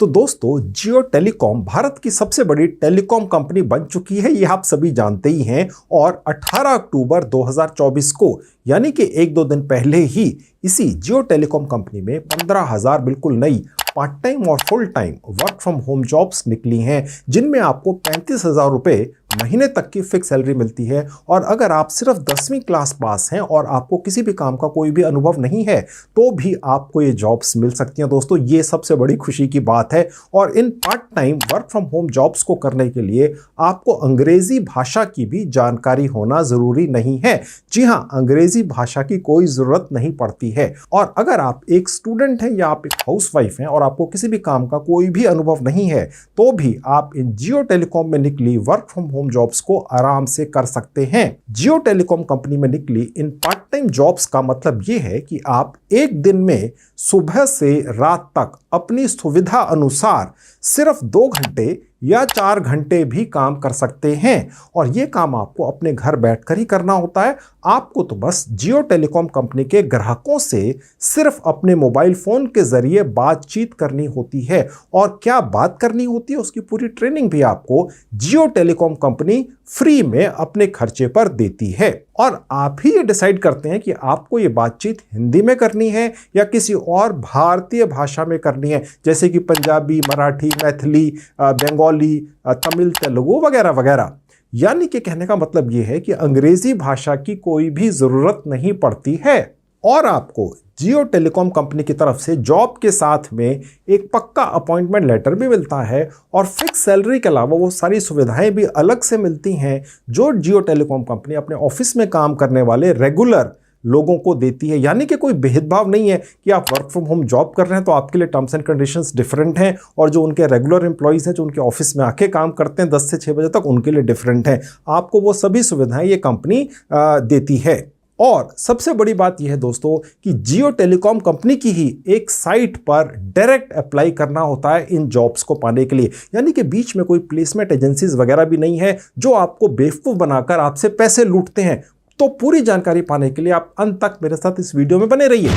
तो दोस्तों, जियो टेलीकॉम भारत की सबसे बड़ी टेलीकॉम कंपनी बन चुकी है, ये आप सभी जानते ही हैं। और 18 अक्टूबर 2024 को यानी कि एक दो दिन पहले ही इसी जियो टेलीकॉम कंपनी में 15,000 बिल्कुल नई पार्ट टाइम और full time work from home jobs निकली हैं, जिनमें आपको 35,000 रुपये महीने तक की फिक्स सैलरी मिलती है। और अगर आप सिर्फ 10वीं क्लास पास हैं और आपको किसी भी काम का कोई भी अनुभव नहीं है तो भी आपको ये जॉब्स मिल सकती हैं। दोस्तों, ये सबसे बड़ी खुशी की बात है। और in part time work from home jobs को करने के लिए आपको अंग्रेजी भाषा की भी जानकारी होना ज़रूरी नहीं है। जी हाँ, अंग्रेजी भाषा की कोई ज़रूरत नहीं पड़ती है। और अगर आप एक स्टूडेंट हैं या आप एक हाउसवाइफ हैं और आपको किसी भी काम का कोई भी अनुभव नहीं है तो भी आप इन जियो टेलीकॉम में निकली वर्क फ्रॉम होम जॉब्स को आराम से कर सकते हैं। जियो टेलीकॉम कंपनी में निकली इन पार्ट टाइम जॉब्स का मतलब यह है कि आप एक दिन में सुबह से रात तक अपनी सुविधा अनुसार सिर्फ 2 घंटे या 4 घंटे भी काम कर सकते हैं। और ये काम आपको अपने घर बैठकर ही करना होता है। आपको तो बस जियो टेलीकॉम कंपनी के ग्राहकों से सिर्फ अपने मोबाइल फोन के जरिए बातचीत करनी होती है। और क्या बात करनी होती है उसकी पूरी ट्रेनिंग भी आपको जियो टेलीकॉम कंपनी फ्री में अपने खर्चे पर देती है। और आप ही ये डिसाइड करते हैं कि आपको ये बातचीत हिंदी में करनी है या किसी और भारतीय भाषा में करनी है, जैसे कि पंजाबी, मराठी, मैथिली, बंगाली, तमिल, तेलुगु वगैरह वगैरह। यानी कि कहने का मतलब ये है कि अंग्रेजी भाषा की कोई भी ज़रूरत नहीं पड़ती है। और आपको जियो टेलीकॉम कंपनी की तरफ से जॉब के साथ में एक पक्का अपॉइंटमेंट लेटर भी मिलता है। और फिक्स सैलरी के अलावा वो सारी सुविधाएं भी अलग से मिलती हैं जो जियो टेलीकॉम कंपनी अपने ऑफिस में काम करने वाले रेगुलर लोगों को देती है। यानी कि कोई भेदभाव नहीं है कि आप वर्क फ्रॉम होम जॉब कर रहे हैं तो आपके लिए टर्म्स एंड कंडीशंस डिफरेंट हैं, और जो उनके रेगुलर एम्प्लॉयज़ हैं जो उनके ऑफिस में आके काम करते हैं 10 से 6 बजे तक, उनके लिए डिफरेंट हैं। आपको वो सभी सुविधाएं ये कंपनी देती है। और सबसे बड़ी बात यह है दोस्तों कि जियो टेलीकॉम कंपनी की ही एक साइट पर डायरेक्ट अप्लाई करना होता है इन जॉब्स को पाने के लिए। यानी कि बीच में कोई प्लेसमेंट एजेंसीज वगैरह भी नहीं है जो आपको बेवकूफ़ बनाकर आपसे पैसे लूटते हैं। तो पूरी जानकारी पाने के लिए आप अंत तक मेरे साथ इस वीडियो में बने रहिए।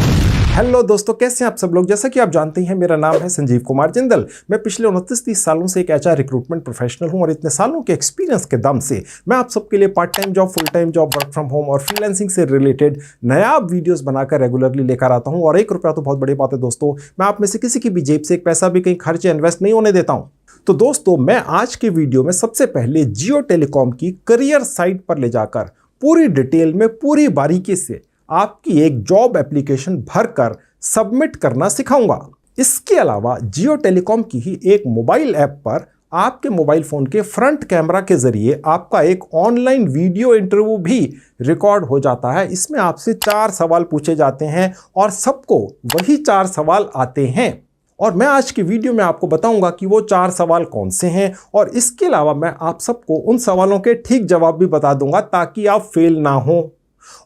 हेलो दोस्तों, कैसे हैं आप सब लोग। जैसा कि आप जानते हैं मेरा नाम है संजीव कुमार जिंदल। मैं पिछले 29-30 सालों से एक एचआर रिक्रूटमेंट प्रोफेशनल हूं और इतने सालों के एक्सपीरियंस के दम से मैं आप सबके लिए part time job, full time job, work from home और फ्रीलांसिंग से रिलेटेड नया वीडियोस बनाकर रेगुलरली लेकर आता हूं। और 1 रुपया तो बहुत बड़ी बात है दोस्तों, मैं आप में से किसी की भी जेब से एक पैसा भी कहीं खर्च या इन्वेस्ट नहीं होने देता हूं। तो दोस्तों, मैं आज के वीडियो में सबसे पहले जियो टेलीकॉम की करियर साइट पर ले जाकर पूरी डिटेल में, पूरी बारीकी से आपकी एक जॉब एप्लीकेशन भरकर सबमिट करना सिखाऊंगा। इसके अलावा जियो टेलीकॉम की ही एक मोबाइल ऐप पर आपके मोबाइल फोन के फ्रंट कैमरा के जरिए आपका एक ऑनलाइन वीडियो इंटरव्यू भी रिकॉर्ड हो जाता है। इसमें आपसे 4 सवाल पूछे जाते हैं और सबको वही 4 सवाल आते हैं। और मैं आज की वीडियो में आपको बताऊंगा कि वो 4 सवाल कौन से हैं। और इसके अलावा मैं आप सबको उन सवालों के ठीक जवाब भी बता दूंगा ताकि आप फेल ना हो।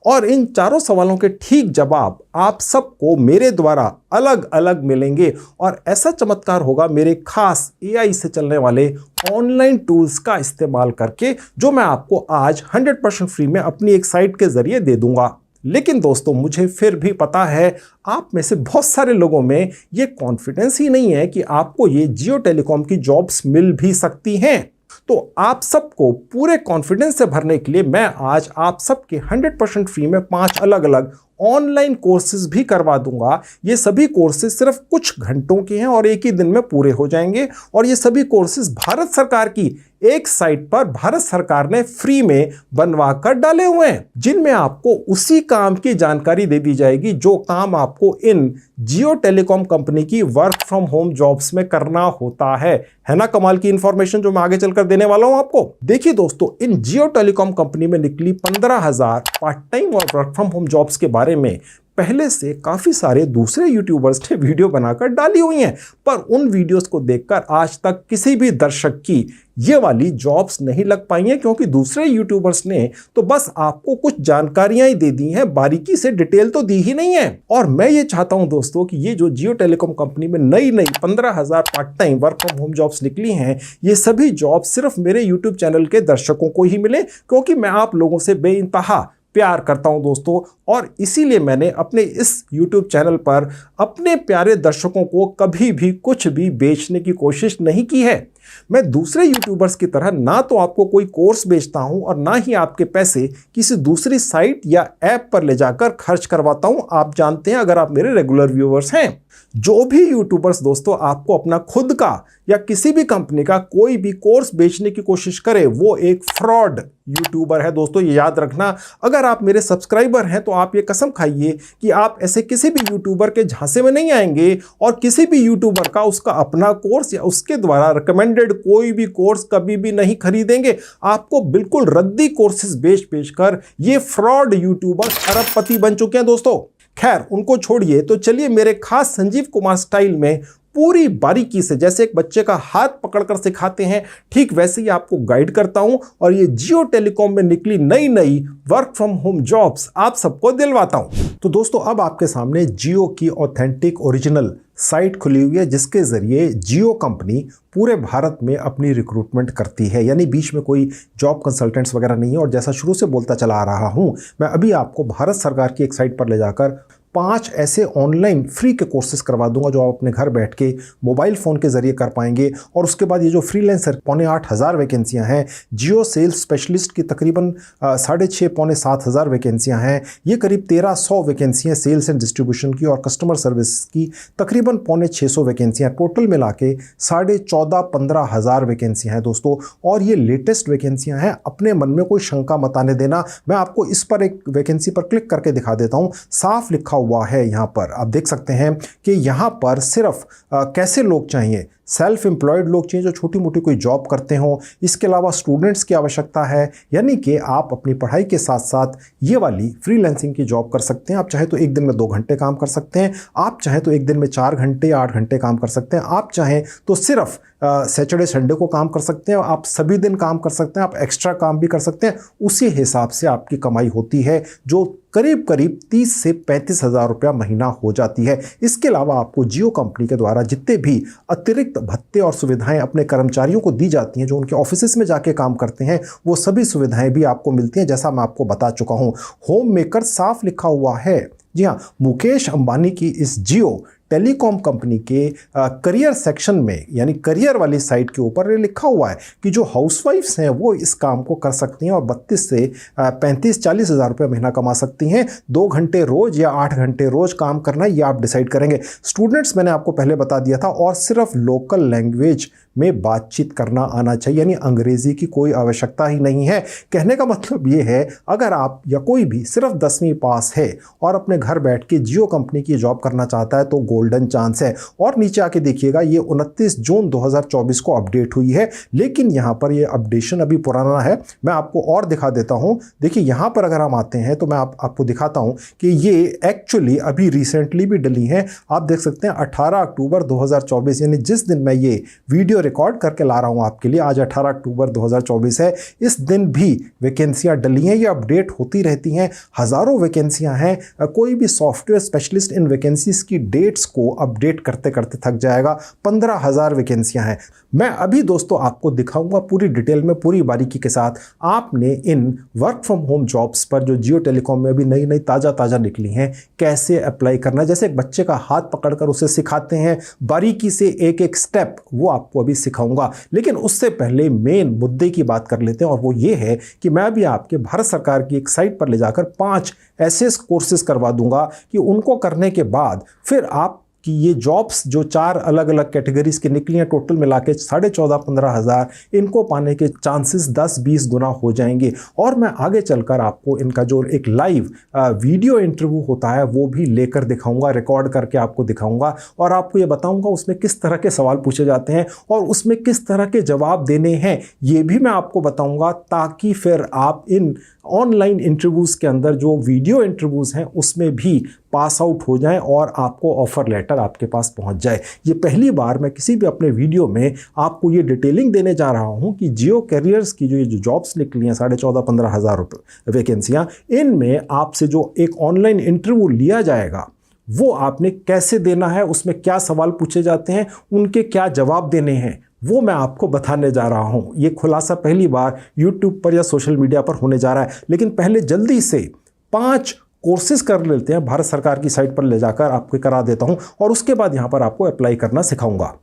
और इन 4 सवालों के ठीक जवाब आप सबको मेरे द्वारा अलग अलग मिलेंगे। और ऐसा चमत्कार होगा मेरे खास एआई से चलने वाले ऑनलाइन टूल्स का इस्तेमाल करके, जो मैं आपको आज 100% फ्री में अपनी एक साइट के जरिए दे दूंगा। लेकिन दोस्तों, मुझे फिर भी पता है आप में से बहुत सारे लोगों में ये कॉन्फिडेंस ही नहीं है कि आपको ये जियो टेलीकॉम की जॉब्स मिल भी सकती हैं। तो आप सबको पूरे कॉन्फिडेंस से भरने के लिए मैं आज आप सबके 100% फ्री में 5 अलग अलग ऑनलाइन कोर्सेज भी करवा दूंगा। ये सभी कोर्सेज सिर्फ कुछ घंटों के हैं और एक ही दिन में पूरे हो जाएंगे। और ये सभी कोर्सेज भारत सरकार की एक साइट पर भारत सरकार ने फ्री में बनवा कर डाले हुए हैं, जिनमें आपको उसी काम की जानकारी दे दी जाएगी जो काम आपको इन जियो टेलीकॉम कंपनी की वर्क फ्रॉम होम जॉब्स में करना होता है ना। कमाल की इंफॉर्मेशन जो मैं आगे चलकर देने वाला हूं आपको। देखिए दोस्तों, इन जियो टेलीकॉम कंपनी में निकली 15,000 पार्ट टाइम और वर्क फ्रॉम होम जॉब्स के बारे में पहले से काफ़ी सारे दूसरे यूट्यूबर्स ने वीडियो बनाकर डाली हुई हैं, पर उन वीडियोस को देखकर आज तक किसी भी दर्शक की ये वाली जॉब्स नहीं लग पाई हैं, क्योंकि दूसरे यूट्यूबर्स ने तो बस आपको कुछ जानकारियां ही दे दी हैं, बारीकी से डिटेल तो दी ही नहीं है। और मैं ये चाहता हूं दोस्तों कि ये जो जियो टेलीकॉम कंपनी में नई 15,000 part time work from home jobs निकली हैं, ये सभी जॉब्स सिर्फ मेरे यूट्यूब चैनल के दर्शकों को ही मिले, क्योंकि मैं आप लोगों से बेइंतहा प्यार करता हूं दोस्तों, और इसीलिए मैंने अपने इस YouTube चैनल पर अपने प्यारे दर्शकों को कभी भी कुछ भी बेचने की कोशिश नहीं की है। मैं दूसरे यूट्यूबर्स की तरह ना तो आपको कोई कोर्स बेचता हूं और ना ही आपके पैसे किसी दूसरी साइट या ऐप पर ले जाकर खर्च करवाता हूं। आप जानते हैं अगर आप मेरे रेगुलर व्यूअर्स हैं। जो भी यूट्यूबर्स दोस्तों आपको अपना खुद का या किसी भी कंपनी का कोई भी कोर्स बेचने की कोशिश करे वो एक फ्रॉड यूट्यूबर है दोस्तों, ये याद रखना। अगर आप मेरे सब्सक्राइबर हैं तो आप ये कसम खाइए कि आप ऐसे किसी भी यूट्यूबर के झांसे में नहीं आएंगे और किसी भी यूट्यूबर का उसका अपना कोर्स या उसके द्वारा रिकमेंडेड कोई भी कोर्स कभी भी नहीं खरीदेंगे। आपको बिल्कुल रद्दी कोर्सेज बेच कर ये फ्रॉड यूट्यूबर अरबपति बन चुके हैं दोस्तों। खैर उनको छोड़िए, तो चलिए मेरे खास संजीव कुमार स्टाइल में पूरी बारीकी से, जैसे एक बच्चे का हाथ पकड़कर सिखाते हैं ठीक वैसे ही आपको गाइड करता हूं और ये जियो टेलीकॉम में निकली नई नई वर्क फ्रॉम होम जॉब्स आप सबको दिलवाता हूं। तो दोस्तों अब आपके सामने जियो की ऑथेंटिक ओरिजिनल साइट खुली हुई है जिसके जरिए जियो कंपनी पूरे भारत में अपनी रिक्रूटमेंट करती है, यानी बीच में कोई जॉब कंसल्टेंट्स वगैरह नहीं है। और जैसा शुरू से बोलता चला आ रहा हूं, मैं अभी आपको भारत सरकार की एक साइट पर ले जाकर 5 ऐसे ऑनलाइन फ्री के कोर्सेज करवा दूंगा जो आप अपने घर बैठ के मोबाइल फ़ोन के ज़रिए कर पाएंगे। और उसके बाद ये जो फ्रीलांसर 6,500 वैकेंसियां हैं, जियो सेल्स स्पेशलिस्ट की तकरीबन 6,500-7,500 वैकेंसियां हैं, ये करीब 1,300 वैकेंसियां सेल्स एंड डिस्ट्रीब्यूशन की और कस्टमर सर्विस की तकरीबन 650 वैकेंसियां, टोटल मिला के 14,500-15,000 वैकेंसियां हैं दोस्तों। और ये लेटेस्ट वैकेंसियां हैं, अपने मन में कोई शंका मत आने देना। मैं आपको इस पर एक वैकेंसी पर क्लिक करके दिखा देता हूँ, साफ लिखा हुआ है यहाँ पर, आप देख सकते हैं कि यहाँ पर सिर्फ कैसे लोग चाहिए, सेल्फ एम्प्लॉयड लोग चाहिए जो छोटी मोटी कोई जॉब करते हों। इसके अलावा स्टूडेंट्स की आवश्यकता है, यानी कि आप अपनी पढ़ाई के साथ साथ ये वाली फ्रीलांसिंग की जॉब कर सकते हैं। आप चाहे तो एक दिन में 2 घंटे काम कर सकते हैं, आप चाहे तो एक दिन में 4 घंटे या 8 घंटे काम कर सकते हैं, आप चाहें तो सिर्फ सैटरडे संडे को काम कर सकते हैं, आप सभी दिन काम कर सकते हैं, आप एक्स्ट्रा काम भी कर सकते हैं। उसी हिसाब से आपकी कमाई होती है जो करीब करीब 30 से 35 हज़ार रुपया महीना हो जाती है। इसके अलावा आपको जियो कंपनी के द्वारा जितने भी अतिरिक्त भत्ते और सुविधाएं अपने कर्मचारियों को दी जाती हैं जो उनके ऑफिस में जाके काम करते हैं, वो सभी सुविधाएं भी आपको मिलती हैं, जैसा मैं आपको बता चुका हूं। होम मेकर साफ लिखा हुआ है। जी हाँ, मुकेश अंबानी की इस जियो टेलीकॉम कंपनी के करियर सेक्शन में, यानी करियर वाली साइट के ऊपर लिखा हुआ है कि जो हाउसवाइफ्स हैं वो इस काम को कर सकती हैं और 32 से 35-40 हज़ार रुपये महीना कमा सकती हैं। 2 घंटे रोज या 8 घंटे रोज काम करना ये आप डिसाइड करेंगे। स्टूडेंट्स मैंने आपको पहले बता दिया था, और सिर्फ लोकल लैंग्वेज में बातचीत करना आना चाहिए, यानी अंग्रेजी की कोई आवश्यकता ही नहीं है। कहने का मतलब ये है, अगर आप या कोई भी सिर्फ 10वीं पास है और अपने घर बैठ के जियो कंपनी की जॉब करना चाहता है तो गोल्डन चांस है। और नीचे आके देखिएगा, ये 29 जून 2024 को अपडेट हुई है, लेकिन यहाँ पर ये अपडेशन अभी पुराना है। मैं आपको और दिखा देता हूँ। देखिए यहाँ पर अगर हम आते हैं तो मैं आपको दिखाता हूँ कि ये एक्चुअली अभी रिसेंटली भी डली है। आप देख सकते हैं 18 अक्टूबर 2024, यानी जिस दिन मैं ये वीडियो रिकॉर्ड करके ला रहा हूं आपके लिए, आज 18 अक्टूबर 2024 है, इस दिन भी वैकेंसियां डली हैं। ये अपडेट होती रहती हैं, हज़ारों वैकेंसियां हैं। कोई भी सॉफ्टवेयर स्पेशलिस्ट इन वैकेंसीज की डेट्स को अपडेट करते करते थक जाएगा। 15,000 वैकेंसियां हैं। मैं अभी दोस्तों आपको दिखाऊंगा पूरी डिटेल में, पूरी बारीकी के साथ। आपने in work from home jobs पर जो जियो टेलीकॉम में अभी नई नई ताज़ा निकली हैं, कैसे अप्लाई करना है, जैसे एक बच्चे का हाथ पकड़कर उसे सिखाते हैं बारीकी से एक एक स्टेप, वो आपको अभी सिखाऊंगा। लेकिन उससे पहले मेन मुद्दे की बात कर लेते हैं, और वो ये है कि मैं भी आपके भारत सरकार की एक साइट पर ले जाकर 5 ऐसे कोर्सेज करवा दूंगा कि उनको करने के बाद फिर आप कि ये जॉब्स जो 4 अलग अलग कैटेगरीज की निकली हैं, टोटल मिला के 14,500-15 हज़ार, इनको पाने के चांसेस 10-20 गुना हो जाएंगे। और मैं आगे चलकर आपको इनका जो एक लाइव वीडियो इंटरव्यू होता है वो भी लेकर दिखाऊंगा, रिकॉर्ड करके आपको दिखाऊंगा, और आपको ये बताऊंगा उसमें किस तरह के सवाल पूछे जाते हैं और उसमें किस तरह के जवाब देने हैं, ये भी मैं आपको बताऊंगा, ताकि फिर आप इन ऑनलाइन इंटरव्यूज़ के अंदर जो वीडियो इंटरव्यूज़ हैं उसमें भी पास आउट हो जाएं और आपको ऑफ़र लेटर आपके पास पहुंच जाए। ये पहली बार मैं किसी भी अपने वीडियो में आपको ये डिटेलिंग देने जा रहा हूं कि जियो कैरियर्स की जो ये जॉब्स निकली हैं 14,500-15 हज़ार रुपये वैकेंसियाँ, इनमें आपसे जो एक ऑनलाइन इंटरव्यू लिया जाएगा वो आपने कैसे देना है, उसमें क्या सवाल पूछे जाते हैं, उनके क्या जवाब देने हैं, वो मैं आपको बताने जा रहा हूं। ये खुलासा पहली बार YouTube पर या सोशल मीडिया पर होने जा रहा है। लेकिन पहले जल्दी से 5 कोर्सेज कर लेते हैं, भारत सरकार की साइट पर ले जाकर आपको करा देता हूं और उसके बाद यहां पर आपको अप्लाई करना सिखाऊंगा।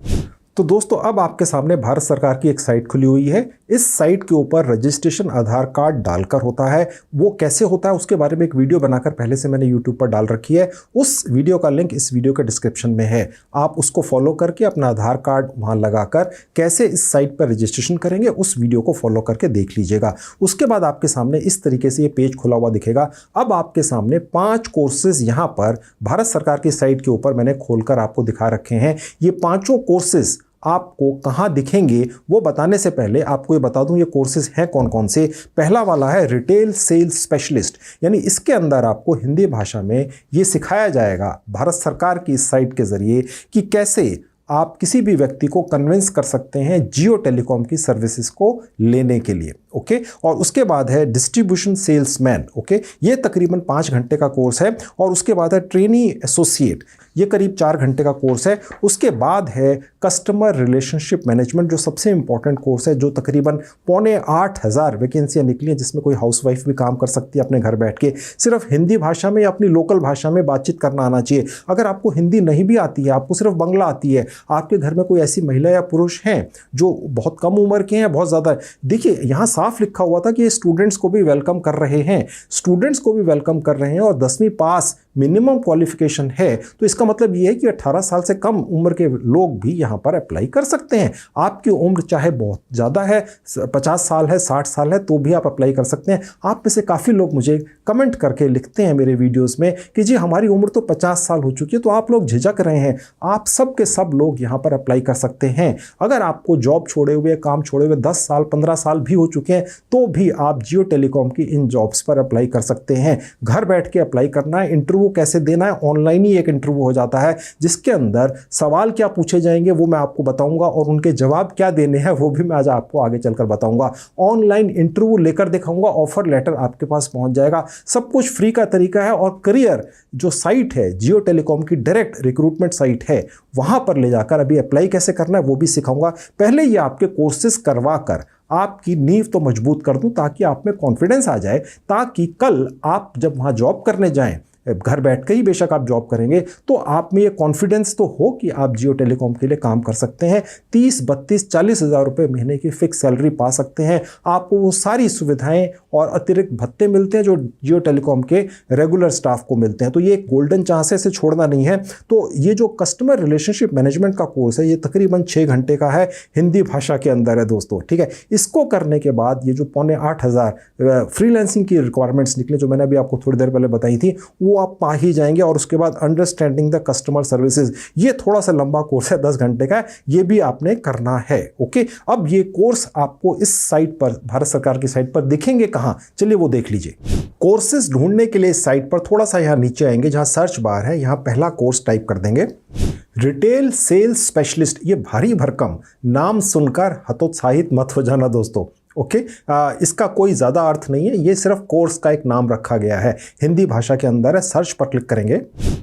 तो दोस्तों अब आपके सामने भारत सरकार की एक साइट खुली हुई है। इस साइट के ऊपर रजिस्ट्रेशन आधार कार्ड डालकर होता है। वो कैसे होता है उसके बारे में एक वीडियो बनाकर पहले से मैंने यूट्यूब पर डाल रखी है। उस वीडियो का लिंक इस वीडियो के डिस्क्रिप्शन में है। आप उसको फॉलो करके अपना आधार कार्ड वहां लगाकर कैसे इस साइट पर रजिस्ट्रेशन करेंगे उस वीडियो को फॉलो करके देख लीजिएगा। उसके बाद आपके सामने इस तरीके से ये पेज खुला हुआ दिखेगा। अब आपके सामने 5 कोर्सेज यहाँ पर भारत सरकार की साइट के ऊपर मैंने खोलकर आपको दिखा रखे हैं। ये 5 कोर्सेज आपको कहाँ दिखेंगे वो बताने से पहले आपको ये बता दूं ये कोर्सेज हैं कौन कौन से। पहला वाला है रिटेल सेल्स स्पेशलिस्ट, यानी इसके अंदर आपको हिंदी भाषा में ये सिखाया जाएगा भारत सरकार की इस साइट के ज़रिए कि कैसे आप किसी भी व्यक्ति को कन्विंस कर सकते हैं जियो टेलीकॉम की सर्विसेज को लेने के लिए। ओके, और उसके बाद है डिस्ट्रीब्यूशन सेल्समैन। ओके, ये तकरीबन 5 घंटे का कोर्स है। और उसके बाद है ट्रेनी एसोसिएट, ये करीब 4 घंटे का कोर्स है। उसके बाद है कस्टमर रिलेशनशिप मैनेजमेंट, जो सबसे इंपॉर्टेंट कोर्स है, जो तकरीबन 7,500 वैकेंसियाँ निकली हैं, जिसमें कोई हाउसवाइफ भी काम कर सकती है अपने घर बैठ के। सिर्फ हिंदी भाषा में या अपनी लोकल भाषा में बातचीत करना आना चाहिए। अगर आपको हिंदी नहीं भी आती है, आपको सिर्फ बांग्ला आती है, आपके घर में कोई ऐसी महिला या पुरुष हैं जो बहुत कम उम्र के हैं, बहुत ज़्यादा, देखिए यहाँ साफ लिखा हुआ था कि ये स्टूडेंट्स को भी वेलकम कर रहे हैं, स्टूडेंट्स को भी वेलकम कर रहे हैं और 10वीं पास मिनिमम क्वालिफिकेशन है। तो इसका मतलब ये है कि 18 साल से कम उम्र के लोग भी यहाँ पर अप्लाई कर सकते हैं। आपकी उम्र चाहे बहुत ज़्यादा है, 50 साल है, 60 साल है, तो भी आप अप्लाई कर सकते हैं। आप में से काफ़ी लोग मुझे कमेंट करके लिखते हैं मेरे वीडियोस में कि जी हमारी उम्र तो 50 साल हो चुकी है, तो आप लोग झिझक रहे हैं। आप सब के सब लोग यहाँ पर अप्लाई कर सकते हैं। अगर आपको जॉब छोड़े हुए, काम छोड़े हुए 10 साल 15 साल भी हो चुके हैं, तो भी आप जियो टेलीकॉम की इन जॉब्स पर अप्लाई कर सकते हैं। घर बैठ के अप्लाई करना है। इंटरव्यू कैसे देना है, ऑनलाइन ही एक इंटरव्यू हो जाता है, जिसके अंदर सवाल क्या पूछे जाएंगे वो मैं आपको बताऊंगा और उनके जवाब क्या देने हैं वो भी मैं आज आपको आगे चलकर बताऊंगा। ऑनलाइन इंटरव्यू लेकर दिखाऊंगा, ऑफर लेटर आपके पास पहुंच जाएगा। सब कुछ फ्री का तरीका है। और करियर जो साइट है जियो टेलीकॉम की, डायरेक्ट रिक्रूटमेंट साइट है, वहां पर ले जाकर अभी अप्लाई कैसे करना है वो भी सिखाऊंगा। पहले ये आपके कोर्सेज करवा कर आपकी नींव तो मजबूत कर दूं, ताकि आप में कॉन्फिडेंस आ जाए, ताकि कल आप जब वहां जॉब करने जाएं, घर बैठ के ही बेशक आप जॉब करेंगे, तो आप में ये कॉन्फिडेंस तो हो कि आप जियो टेलीकॉम के लिए काम कर सकते हैं। 30, 32, 40 हज़ार रुपये महीने की फिक्स सैलरी पा सकते हैं। आपको वो सारी सुविधाएं और अतिरिक्त भत्ते मिलते हैं जो जियो टेलीकॉम के रेगुलर स्टाफ को मिलते हैं। तो ये एक गोल्डन चांस है, इसे छोड़ना नहीं है। तो ये जो कस्टमर रिलेशनशिप मैनेजमेंट का कोर्स है, ये तकरीबन 6 घंटे का है, हिंदी भाषा के अंदर है दोस्तों। ठीक है, इसको करने के बाद ये जो 7,500 फ्रीलांसिंग की रिक्वायरमेंट्स निकले, जो मैंने अभी आपको थोड़ी देर पहले बताई थी, वो आप पा ही जाएंगे। और उसके बाद अंडरस्टैंडिंग द कस्टमर सर्विसेज, ये थोड़ा सा लंबा कोर्स है, 10 घंटे का है, ये भी आपने करना है। ओके, अब ये कोर्स आपको इस साइट पर, भारत सरकार की साइट पर दिखेंगे कहाँ, चलिए वो देख लीजिए। कोर्सेज ढूंढने के लिए इस साइट पर थोड़ा सा यहाँ नीचे आएंगे, जहाँ सर्च बार है, यहाँ पहला कोर्स टाइप कर देंगे, रिटेल सेल्स स्पेशलिस्ट। ये भारी भरकम नाम सुनकर हतोत्साहित मत हो जाना दोस्तों। ओके, इसका कोई ज़्यादा अर्थ नहीं है, ये सिर्फ कोर्स का एक नाम रखा गया है, हिंदी भाषा के अंदर है। सर्च पर क्लिक करेंगे,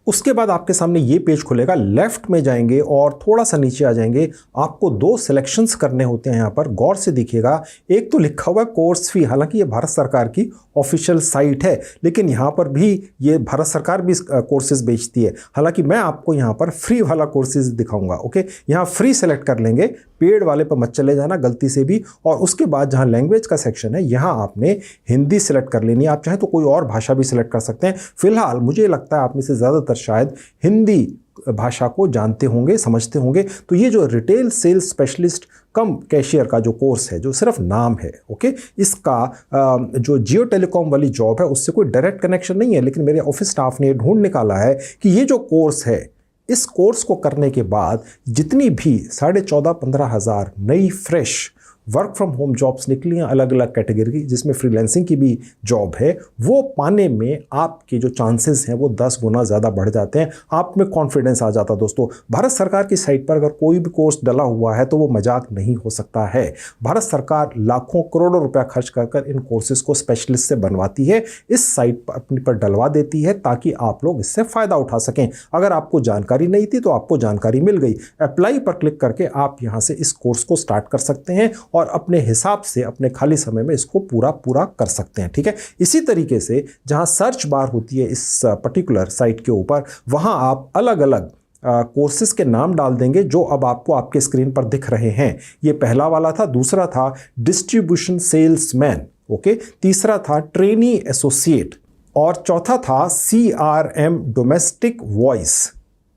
उसके बाद आपके सामने ये पेज खुलेगा। लेफ्ट में जाएंगे और थोड़ा सा नीचे आ जाएंगे। आपको 2 सिलेक्शंस करने होते हैं यहाँ पर, गौर से देखिएगा। एक तो लिखा हुआ है कोर्स फी, हालांकि ये भारत सरकार की ऑफिशियल साइट है, लेकिन यहाँ पर भी ये भारत सरकार भी कोर्सेज बेचती है। हालांकि मैं आपको यहाँ पर फ्री वाला कोर्सेज दिखाऊंगा। ओके, यहाँ फ्री सेलेक्ट कर लेंगे, पेड वाले पर मत चले जाना गलती से भी। और उसके बाद जहाँ लैंग्वेज का सेक्शन है, यहाँ आपने हिंदी सेलेक्ट कर लेनी है। आप चाहें तो कोई और भाषा भी सिलेक्ट कर सकते हैं। फिलहाल मुझे लगता है आप में से ज़्यादातर शायद हिंदी भाषा को जानते होंगे, समझते होंगे। तो ये जो रिटेल सेल्स स्पेशलिस्ट कम कैशियर का जो कोर्स है, जो सिर्फ नाम है, ओके, इसका जो जियो टेलीकॉम वाली जॉब है उससे कोई डायरेक्ट कनेक्शन नहीं है, लेकिन मेरे ऑफिस स्टाफ ने ढूंढ निकाला है कि ये जो कोर्स है, इस कोर्स को करने के बाद जितनी भी 14,500-15 हज़ार नई fresh work from home jobs निकली हैं अलग अलग कैटेगरी की, जिसमें फ्रीलांसिंग की भी जॉब है, वो पाने में आपके जो चांसेस हैं वो 10 गुना ज़्यादा बढ़ जाते हैं। आप में कॉन्फिडेंस आ जाता दोस्तों। भारत सरकार की साइट पर अगर कोई भी कोर्स डला हुआ है तो वो मजाक नहीं हो सकता है। भारत सरकार लाखों करोड़ों रुपया खर्च कर इन कोर्सेज को स्पेशलिस्ट से बनवाती है, इस साइट पर अपनी पर डलवा देती है, ताकि आप लोग इससे फ़ायदा उठा सकें। अगर आपको जानकारी नहीं थी तो आपको जानकारी मिल गई। अप्लाई पर क्लिक करके आप यहाँ से इस कोर्स को स्टार्ट कर सकते हैं और अपने हिसाब से अपने खाली समय में इसको पूरा कर सकते हैं। ठीक है, इसी तरीके से जहां सर्च बार होती है इस पर्टिकुलर साइट के ऊपर, वहां आप अलग अलग कोर्सेज के नाम डाल देंगे जो अब आपको आपके स्क्रीन पर दिख रहे हैं। ये पहला वाला था, दूसरा था डिस्ट्रीब्यूशन सेल्समैन, ओके, तीसरा था ट्रेनी एसोसिएट, और चौथा था CRM डोमेस्टिक वॉइस,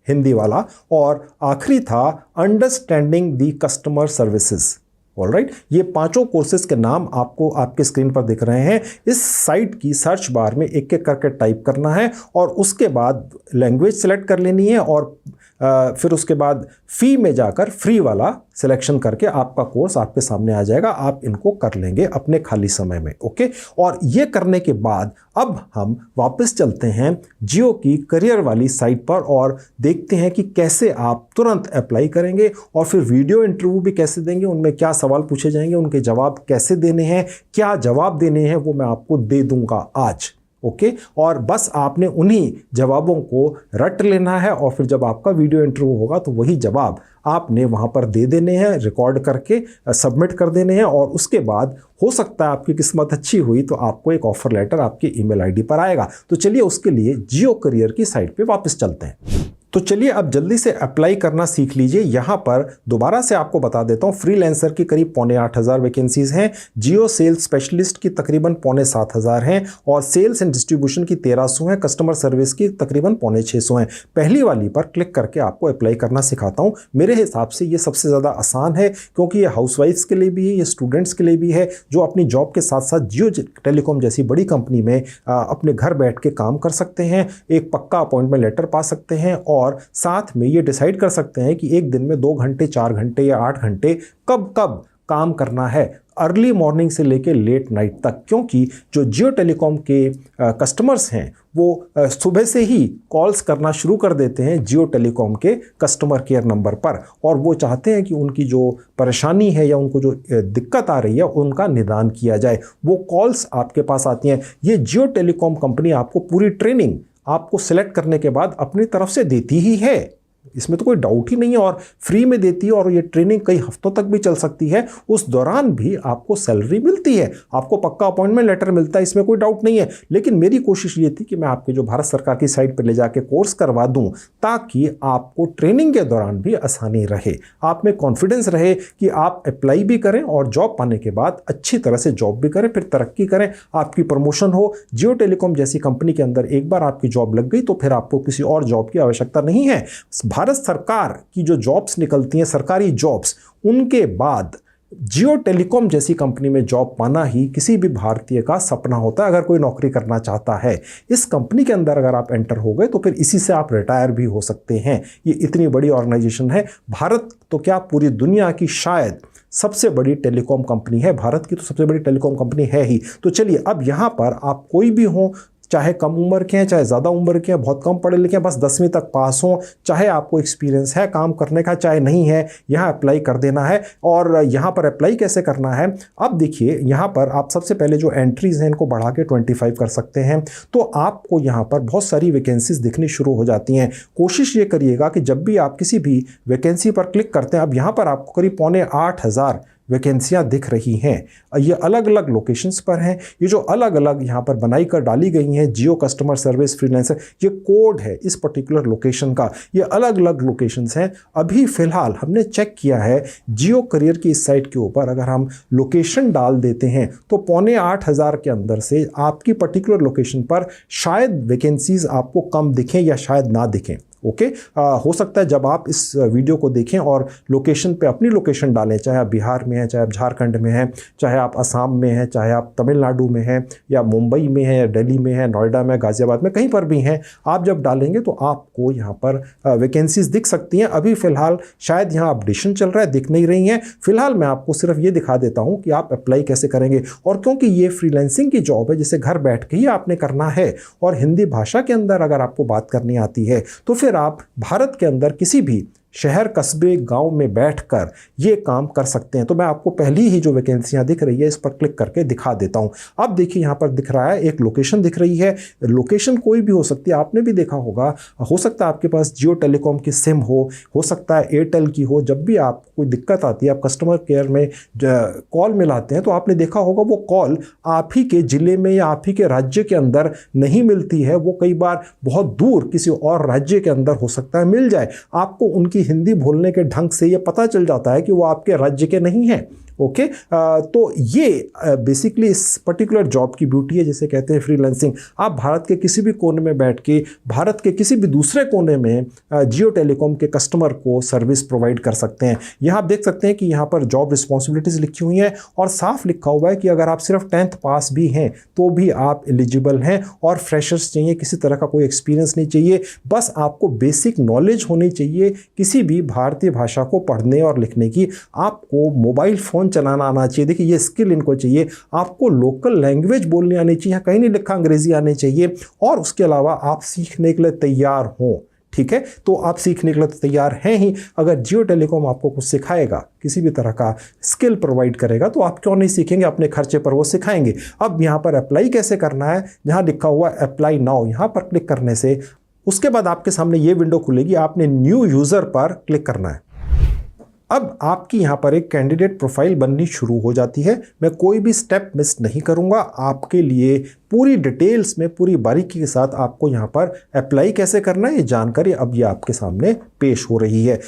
हिंदी वाला, और आखिरी था understanding the customer services. Alright, ये पांचों कोर्सेज के नाम आपको आपके स्क्रीन पर दिख रहे हैं। इस साइट की सर्च बार में एक एक करके टाइप करना है और उसके बाद लैंग्वेज सेलेक्ट कर लेनी है और फिर उसके बाद फी में जाकर फ्री वाला सिलेक्शन करके आपका कोर्स आपके सामने आ जाएगा। आप इनको कर लेंगे अपने खाली समय में, ओके। और ये करने के बाद अब हम वापस चलते हैं जियो की करियर वाली साइट पर और देखते हैं कि कैसे आप तुरंत अप्लाई करेंगे और फिर वीडियो इंटरव्यू भी कैसे देंगे, उनमें क्या सवाल पूछे जाएंगे, उनके जवाब कैसे देने हैं, क्या जवाब देने हैं, वो मैं आपको दे दूंगा आज, ओके। और बस आपने उन्हीं जवाबों को रट लेना है और फिर जब आपका वीडियो इंटरव्यू होगा तो वही जवाब आपने वहां पर दे देने हैं, रिकॉर्ड करके सबमिट कर देने हैं। और उसके बाद हो सकता है आपकी किस्मत अच्छी हुई तो आपको एक ऑफर लेटर आपके ईमेल आईडी पर आएगा। तो चलिए उसके लिए जियो करियर की साइट पे वापस चलते हैं। तो चलिए अब जल्दी से अप्लाई करना सीख लीजिए। यहाँ पर दोबारा से आपको बता देता हूँ, फ्रीलांसर की करीब 8,500 वैकेंसीज हैं, जियो सेल्स स्पेशलिस्ट की तकरीबन 7,500 हैं और सेल्स एंड डिस्ट्रीब्यूशन की 1300 हैं, कस्टमर सर्विस की तकरीबन 650 हैं। पहली वाली पर क्लिक करके आपको अप्लाई करना सिखाता हूँ। मेरे हिसाब से ये सबसे ज़्यादा आसान है क्योंकि ये हाउसवाइफ्स के लिए भी है, ये स्टूडेंट्स के लिए भी है जो अपनी जॉब के साथ साथ जियो टेलीकॉम जैसी बड़ी कंपनी में अपने घर बैठ के काम कर सकते हैं, एक पक्का अपॉइंटमेंट लेटर पा सकते हैं और साथ में ये डिसाइड कर सकते हैं कि एक दिन में 2 घंटे 4 घंटे या 8 घंटे कब कब काम करना है, अर्ली मॉर्निंग से लेकर लेट नाइट तक। क्योंकि जो जियो टेलीकॉम के कस्टमर्स हैं वो सुबह से ही कॉल्स करना शुरू कर देते हैं जियो टेलीकॉम के कस्टमर केयर नंबर पर और वो चाहते हैं कि उनकी जो परेशानी है या उनको जो दिक्कत आ रही है उनका निदान किया जाए। वो कॉल्स आपके पास आती हैं। ये जियो टेलीकॉम कंपनी आपको पूरी ट्रेनिंग आपको सिलेक्ट करने के बाद अपनी तरफ से देती ही है, इसमें तो कोई डाउट ही नहीं है, और फ्री में देती है और ये ट्रेनिंग कई हफ्तों तक भी चल सकती है। उस दौरान भी आपको सैलरी मिलती है, आपको पक्का अपॉइंटमेंट लेटर मिलता है, इसमें कोई डाउट नहीं है। लेकिन मेरी कोशिश ये थी कि मैं आपके जो भारत सरकार की साइट पर ले जाके कोर्स करवा दूं ताकि आपको ट्रेनिंग के दौरान भी आसानी रहे, आप में कॉन्फिडेंस रहे कि आप अप्लाई भी करें और जॉब पाने के बाद अच्छी तरह से जॉब भी करें, फिर तरक्की करें, आपकी प्रमोशन हो। जियो टेलीकॉम जैसी कंपनी के अंदर एक बार आपकी जॉब लग गई तो फिर आपको किसी और जॉब की आवश्यकता नहीं है। भारत सरकार की जो जॉब्स निकलती हैं, सरकारी जॉब्स, उनके बाद जियो टेलीकॉम जैसी कंपनी में जॉब पाना ही किसी भी भारतीय का सपना होता है अगर कोई नौकरी करना चाहता है। इस कंपनी के अंदर अगर आप एंटर हो गए तो फिर इसी से आप रिटायर भी हो सकते हैं। ये इतनी बड़ी ऑर्गेनाइजेशन है, भारत तो क्या पूरी दुनिया की शायद सबसे बड़ी टेलीकॉम कंपनी है, भारत की तो सबसे बड़ी टेलीकॉम कंपनी है ही। तो चलिए अब यहाँ पर आप कोई भी हो, चाहे कम उम्र के हैं चाहे ज़्यादा उम्र के हैं, बहुत कम पढ़े लिखे हैं, बस 10वीं तक पास हों, चाहे आपको एक्सपीरियंस है काम करने का चाहे नहीं है, यहाँ अप्लाई कर देना है। और यहाँ पर अप्लाई कैसे करना है, अब देखिए यहाँ पर आप सबसे पहले जो एंट्रीज़ हैं इनको बढ़ा के 25 कर सकते हैं। तो आपको यहाँ पर बहुत सारी वैकेंसीज दिखनी शुरू हो जाती हैं। कोशिश ये करिएगा कि जब भी आप किसी भी वैकेंसी पर क्लिक करते हैं, अब यहाँ पर आपको करीब 8,500 वैकेंसियाँ दिख रही हैं। ये अलग अलग लोकेशंस पर हैं। ये जो अलग अलग यहाँ पर बनाई कर डाली गई हैं, जियो कस्टमर सर्विस फ्रीलांसर, ये कोड है इस पर्टिकुलर लोकेशन का। ये अलग अलग लोकेशंस हैं। अभी फ़िलहाल हमने चेक किया है जियो करियर की इस साइट के ऊपर अगर हम लोकेशन डाल देते हैं तो 8,500 के अंदर से आपकी पर्टिकुलर लोकेशन पर शायद वैकेंसीज़ आपको कम दिखें या शायद ना दिखें, ओके। हो सकता है जब आप इस वीडियो को देखें और लोकेशन पे अपनी लोकेशन डालें, चाहे आप बिहार में हैं, चाहे आप झारखंड में हैं, चाहे आप असम में हैं, चाहे आप तमिलनाडु में हैं या मुंबई में हैं या दिल्ली में हैं, नोएडा में, गाज़ियाबाद में, कहीं पर भी हैं, आप जब डालेंगे तो आपको यहाँ पर वैकेंसीज दिख सकती हैं। अभी फ़िलहाल शायद यहाँ अपडेशन चल रहा है, दिख नहीं रही हैं। फ़िलहाल मैं आपको सिर्फ ये दिखा देता हूँ कि आप अप्लाई कैसे करेंगे। और क्योंकि ये फ्रीलांसिंग की जॉब है जिसे घर बैठ के ही आपने करना है और हिंदी भाषा के अंदर अगर आपको बात करनी आती है तो फिर आप भारत के अंदर किसी भी शहर कस्बे गांव में बैठकर ये काम कर सकते हैं। तो मैं आपको पहली ही जो वैकेंसियां दिख रही है इस पर क्लिक करके दिखा देता हूं। अब देखिए यहाँ पर दिख रहा है एक लोकेशन दिख रही है। लोकेशन कोई भी हो सकती है, आपने भी देखा होगा, हो सकता है आपके पास जियो टेलीकॉम की सिम हो सकता है एयरटेल की हो। जब भी आप कोई दिक्कत आती है, आप कस्टमर केयर में कॉल मिलाते हैं, तो आपने देखा होगा वो कॉल आप ही के ज़िले में या आप ही के राज्य के अंदर नहीं मिलती है, वो कई बार बहुत दूर किसी और राज्य के अंदर हो सकता है मिल जाए। आपको उनकी हिंदी बोलने के ढंग से ये पता चल जाता है कि वो आपके राज्य के नहीं हैं। ओके, तो ये बेसिकली इस पर्टिकुलर जॉब की ब्यूटी है जिसे कहते हैं फ्रीलांसिंग। आप भारत के किसी भी कोने में बैठ के भारत के किसी भी दूसरे कोने में जियो टेलीकॉम के कस्टमर को सर्विस प्रोवाइड कर सकते हैं। यहाँ आप देख सकते हैं कि यहाँ पर जॉब रिस्पॉन्सिबिलिटीज़ लिखी हुई हैं और साफ लिखा हुआ है कि अगर आप सिर्फ 10th पास भी हैं तो भी आप एलिजिबल हैं, और फ्रेशर्स चाहिए, किसी तरह का कोई एक्सपीरियंस नहीं चाहिए, बस आपको बेसिक नॉलेज होनी चाहिए किसी भी भारतीय भाषा को पढ़ने और लिखने की। आपको मोबाइल फ़ोन चलाना आना चाहिए। देखिए ये स्किल इनको चाहिए। आपको लोकल लैंग्वेज बोलनी आनी चाहिए, कहीं नहीं लिखा अंग्रेजी आनी चाहिए, और उसके अलावा आप सीखने के लिए तैयार हों। ठीक है, तो आप सीखने के लिए तो तैयार हैं ही। अगर जियो टेलीकॉम आपको कुछ सिखाएगा, किसी भी तरह का स्किल प्रोवाइड करेगा, तो आप क्यों नहीं सीखेंगे, अपने खर्चे पर वो सिखाएंगे। अब यहाँ पर अप्लाई कैसे करना है, जहाँ लिखा हुआ अप्लाई नाउ, यहाँ पर क्लिक करने से उसके बाद आपके सामने ये विंडो खुलेगी। आपने न्यू यूज़र पर क्लिक करना है। अब आपकी यहाँ पर एक कैंडिडेट प्रोफाइल बननी शुरू हो जाती है। मैं कोई भी स्टेप मिस नहीं करूँगा, आपके लिए पूरी डिटेल्स में पूरी बारीकी के साथ आपको यहाँ पर अप्लाई कैसे करना है ये जानकारी अब ये आपके सामने पेश हो रही है।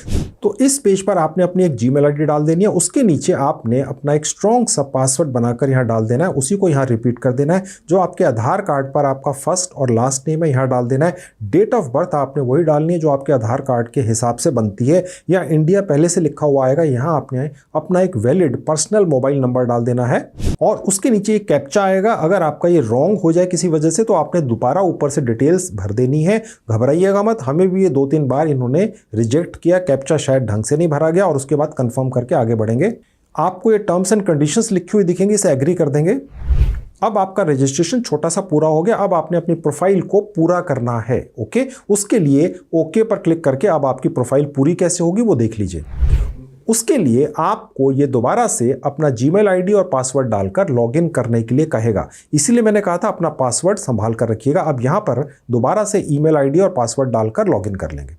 तो इस पेज पर आपने अपनी एक जीमेल आईडी डाल देनी है, उसके नीचे आपने अपना एक स्ट्रॉन्ग सा पासवर्ड बनाकर यहाँ डाल देना है, उसी को यहाँ रिपीट कर देना है। जो आपके आधार कार्ड पर आपका फर्स्ट और लास्ट नेम है यहाँ डाल देना है। डेट ऑफ बर्थ आपने वही डालनी है जो आपके आधार कार्ड के हिसाब से बनती है, या इंडिया पहले से लिखा हुआ आएगा। यहाँ आपने अपना एक वैलिड पर्सनल मोबाइल नंबर डाल देना है, और उसके नीचे एक कैप्चा आएगा। अगर आपका ये रॉन्ग हो जाए किसी वजह से तो आपने दोबारा ऊपर से डिटेल्स भर देनी है। घबराइएगा मत, हमें भी ये 2-3 बार इन्होंने रिजेक्ट किया, कैप्चा शायद ढंग से नहीं भरा गया, और उसके बाद कंफर्म करके आगे बढ़ेंगे। आपको ये टर्म्स एंड कंडीशंस लिखी हुई दिखेंगी, इसे एग्री कर देंगे। अब आपका रजिस्ट्रेशन छोटा सा पूरा हो गया। अब आपने अपनी प्रोफाइल को पूरा करना है। ओके, उसके लिए ओके पर क्लिक करके अब आपकी प्रोफाइल पूरी कैसे होगी वो देख लीजिए। उसके लिए आपको ये दोबारा से अपना जीमेल आईडी और पासवर्ड डालकर लॉगिन करने के लिए कहेगा, इसीलिए मैंने कहा था अपना पासवर्ड संभाल कर रखिएगा। अब यहाँ पर दोबारा से ईमेल आईडी और पासवर्ड डालकर लॉगिन कर लेंगे।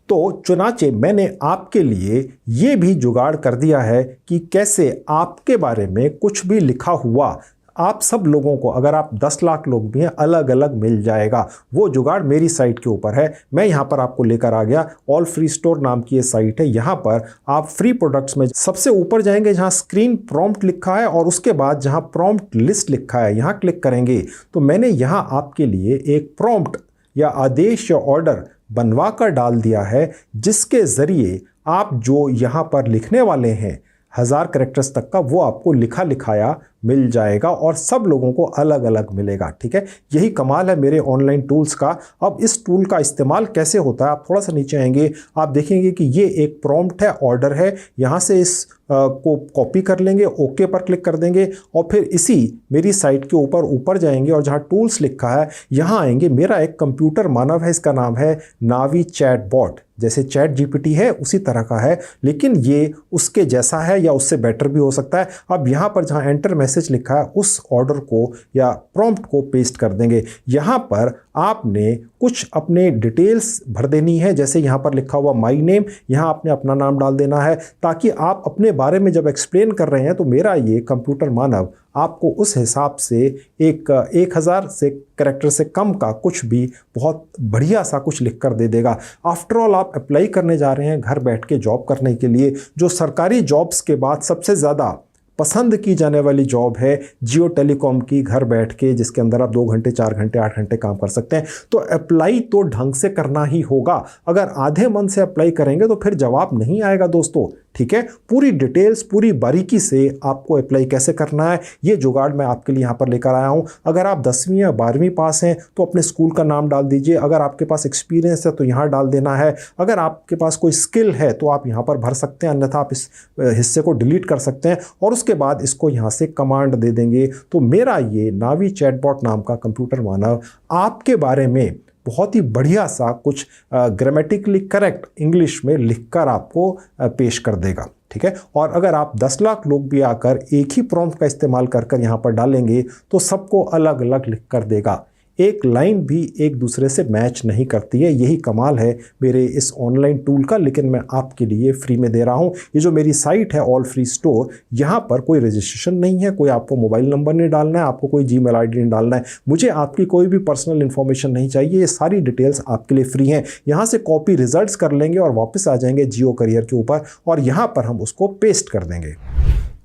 तो चुनाचे मैंने आपके लिए ये भी जुगाड़ कर दिया है कि कैसे आपके बारे में कुछ भी लिखा हुआ आप सब लोगों को, अगर आप 10 लाख लोग भी हैं, अलग अलग मिल जाएगा। वो जुगाड़ मेरी साइट के ऊपर है, मैं यहाँ पर आपको लेकर आ गया। ऑल फ्री स्टोर नाम की ये साइट है। यहाँ पर आप फ्री प्रोडक्ट्स में सबसे ऊपर जाएंगे जहाँ स्क्रीन प्रॉम्प्ट लिखा है, और उसके बाद जहाँ प्रॉम्प्ट लिस्ट लिखा है यहाँ क्लिक करेंगे। तो मैंने यहाँ आपके लिए एक प्रॉम्प्ट या आदेश या ऑर्डर बनवा कर डाल दिया है, जिसके ज़रिए आप जो यहाँ पर लिखने वाले हैं 1000 कैरेक्टर्स तक का, वो आपको लिखा लिखाया मिल जाएगा, और सब लोगों को अलग अलग मिलेगा। ठीक है, यही कमाल है मेरे ऑनलाइन टूल्स का। अब इस टूल का इस्तेमाल कैसे होता है, आप थोड़ा सा नीचे आएंगे, आप देखेंगे कि ये एक प्रॉम्प्ट है, ऑर्डर है। यहाँ से इस को कॉपी कर लेंगे, ओके पर क्लिक कर देंगे, और फिर इसी मेरी साइट के ऊपर जाएंगे, और जहाँ टूल्स लिखा है यहाँ आएंगे। मेरा एक कंप्यूटर मानव है, इसका नाम है नावी चैट बॉट। जैसे चैट जीपीटी है उसी तरह का है, लेकिन ये उसके जैसा है या उससे बेटर भी हो सकता है। अब यहाँ पर जहाँ एंटर मैसेज लिखा है उस ऑर्डर को या प्रॉम्प्ट को पेस्ट कर देंगे। यहाँ पर आपने कुछ अपने डिटेल्स भर देनी है, जैसे यहाँ पर लिखा हुआ माई नेम, यहाँ आपने अपना नाम डाल देना है, ताकि आप अपने बारे में जब एक्सप्लेन कर रहे हैं तो मेरा ये कंप्यूटर मानव आपको उस हिसाब से एक 1000 से कैरेक्टर से कम का कुछ भी बहुत बढ़िया सा कुछ लिख कर दे देगा। आफ्टर ऑल आप अप्लाई करने जा रहे हैं घर बैठ के जॉब करने के लिए, जो सरकारी जॉब्स के बाद सबसे ज़्यादा पसंद की जाने वाली जॉब है जियो टेलीकॉम की, घर बैठ के, जिसके अंदर आप 2 घंटे 4 घंटे 8 घंटे काम कर सकते हैं। तो अप्लाई तो ढंग से करना ही होगा। अगर आधे मन से अप्लाई करेंगे तो फिर जवाब नहीं आएगा दोस्तों। ठीक है, पूरी डिटेल्स पूरी बारीकी से आपको अप्लाई कैसे करना है ये जुगाड़ मैं आपके लिए यहाँ पर लेकर आया हूँ। अगर आप 10वीं या 12वीं पास हैं तो अपने स्कूल का नाम डाल दीजिए। अगर आपके पास एक्सपीरियंस है तो यहाँ डाल देना है। अगर आपके पास कोई स्किल है तो आप यहाँ पर भर सकते हैं, अन्यथा आप इस हिस्से को डिलीट कर सकते हैं, और उसके बाद इसको यहाँ से कमांड दे देंगे। तो मेरा ये नावी चैटबॉट नाम का कंप्यूटर मानव आपके बारे में बहुत ही बढ़िया सा कुछ ग्रामेटिकली करेक्ट इंग्लिश में लिखकर आपको पेश कर देगा। ठीक है, और अगर आप 10 लाख लोग भी आकर एक ही प्रॉम्प्ट का इस्तेमाल कर यहाँ पर डालेंगे तो सबको अलग अलग लिख कर देगा। एक लाइन भी एक दूसरे से मैच नहीं करती है। यही कमाल है मेरे इस ऑनलाइन टूल का, लेकिन मैं आपके लिए फ्री में दे रहा हूँ। ये जो मेरी साइट है ऑल फ्री स्टोर, यहाँ पर कोई रजिस्ट्रेशन नहीं है, कोई आपको मोबाइल नंबर नहीं डालना है, आपको कोई जीमेल आईडी नहीं डालना है, मुझे आपकी कोई भी पर्सनल इन्फॉर्मेशन नहीं चाहिए। ये सारी डिटेल्स आपके लिए फ्री हैं। यहाँ से कॉपी रिजल्ट्स कर लेंगे और वापस आ जाएंगे जियो करियर के ऊपर और यहाँ पर हम उसको पेस्ट कर देंगे।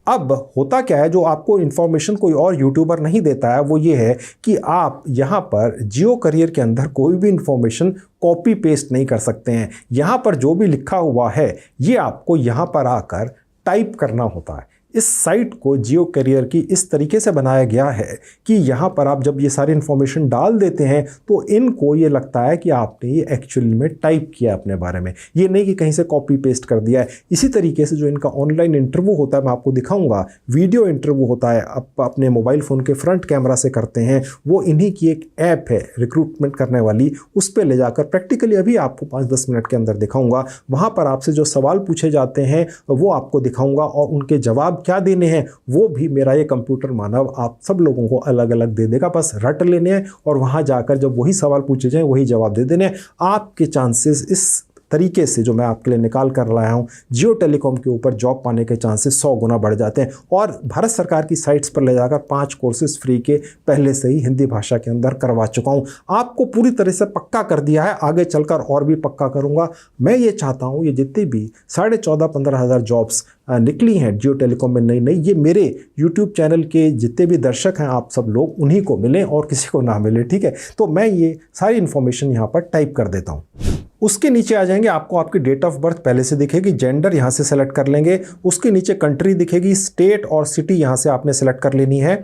अब होता क्या है, जो आपको इन्फॉर्मेशन कोई और यूट्यूबर नहीं देता है वो ये है कि आप यहाँ पर जियो करियर के अंदर कोई भी इन्फॉर्मेशन कॉपी पेस्ट नहीं कर सकते हैं। यहाँ पर जो भी लिखा हुआ है ये आपको यहाँ पर आकर टाइप करना होता है। इस साइट को जियो करियर की इस तरीके से बनाया गया है कि यहाँ पर आप जब ये सारी इन्फॉर्मेशन डाल देते हैं तो इनको ये लगता है कि आपने ये एक्चुअली में टाइप किया अपने बारे में, ये नहीं कि कहीं से कॉपी पेस्ट कर दिया है। इसी तरीके से जो इनका ऑनलाइन इंटरव्यू होता है, मैं आपको दिखाऊंगा, वीडियो इंटरव्यू होता है, आप अपने मोबाइल फ़ोन के फ्रंट कैमरा से करते हैं। वो इन्हीं की एक ऐप है रिक्रूटमेंट करने वाली, उस पर ले जाकर प्रैक्टिकली अभी आपको 5-10 मिनट के अंदर दिखाऊंगा। वहाँ पर आपसे जो सवाल पूछे जाते हैं वो आपको दिखाऊंगा और उनके जवाब क्या देने हैं वो भी मेरा ये कंप्यूटर मानव आप सब लोगों को अलग अलग दे देगा। बस रट लेने हैं और वहां जाकर जब वही सवाल पूछे जाएं वही जवाब दे देने हैं। आपके चांसेस इस तरीके से जो मैं आपके लिए निकाल कर लाया हूं, जियो टेलीकॉम के ऊपर जॉब पाने के चांसेस 100 गुना बढ़ जाते हैं। और भारत सरकार की साइट्स पर ले जाकर 5 कोर्सेज फ्री के पहले से ही हिंदी भाषा के अंदर करवा चुका हूं। आपको पूरी तरह से पक्का कर दिया है, आगे चलकर और भी पक्का करूंगा। मैं ये चाहता हूं ये जितनी भी 14,500-15 हज़ार जॉब्स निकली हैं जियो टेलीकॉम में नई नई, ये मेरे यूट्यूब चैनल के जितने भी दर्शक हैं आप सब लोग उन्हीं को मिलें और किसी को ना मिले। ठीक है, तो मैं ये सारी इन्फॉर्मेशन यहाँ पर टाइप कर देता हूँ। उसके नीचे आ जाएंगे, आपको आपकी डेट ऑफ बर्थ पहले से दिखेगी, जेंडर यहाँ से सेलेक्ट कर लेंगे। उसके नीचे कंट्री दिखेगी, स्टेट और सिटी यहाँ से आपने सेलेक्ट कर लेनी है।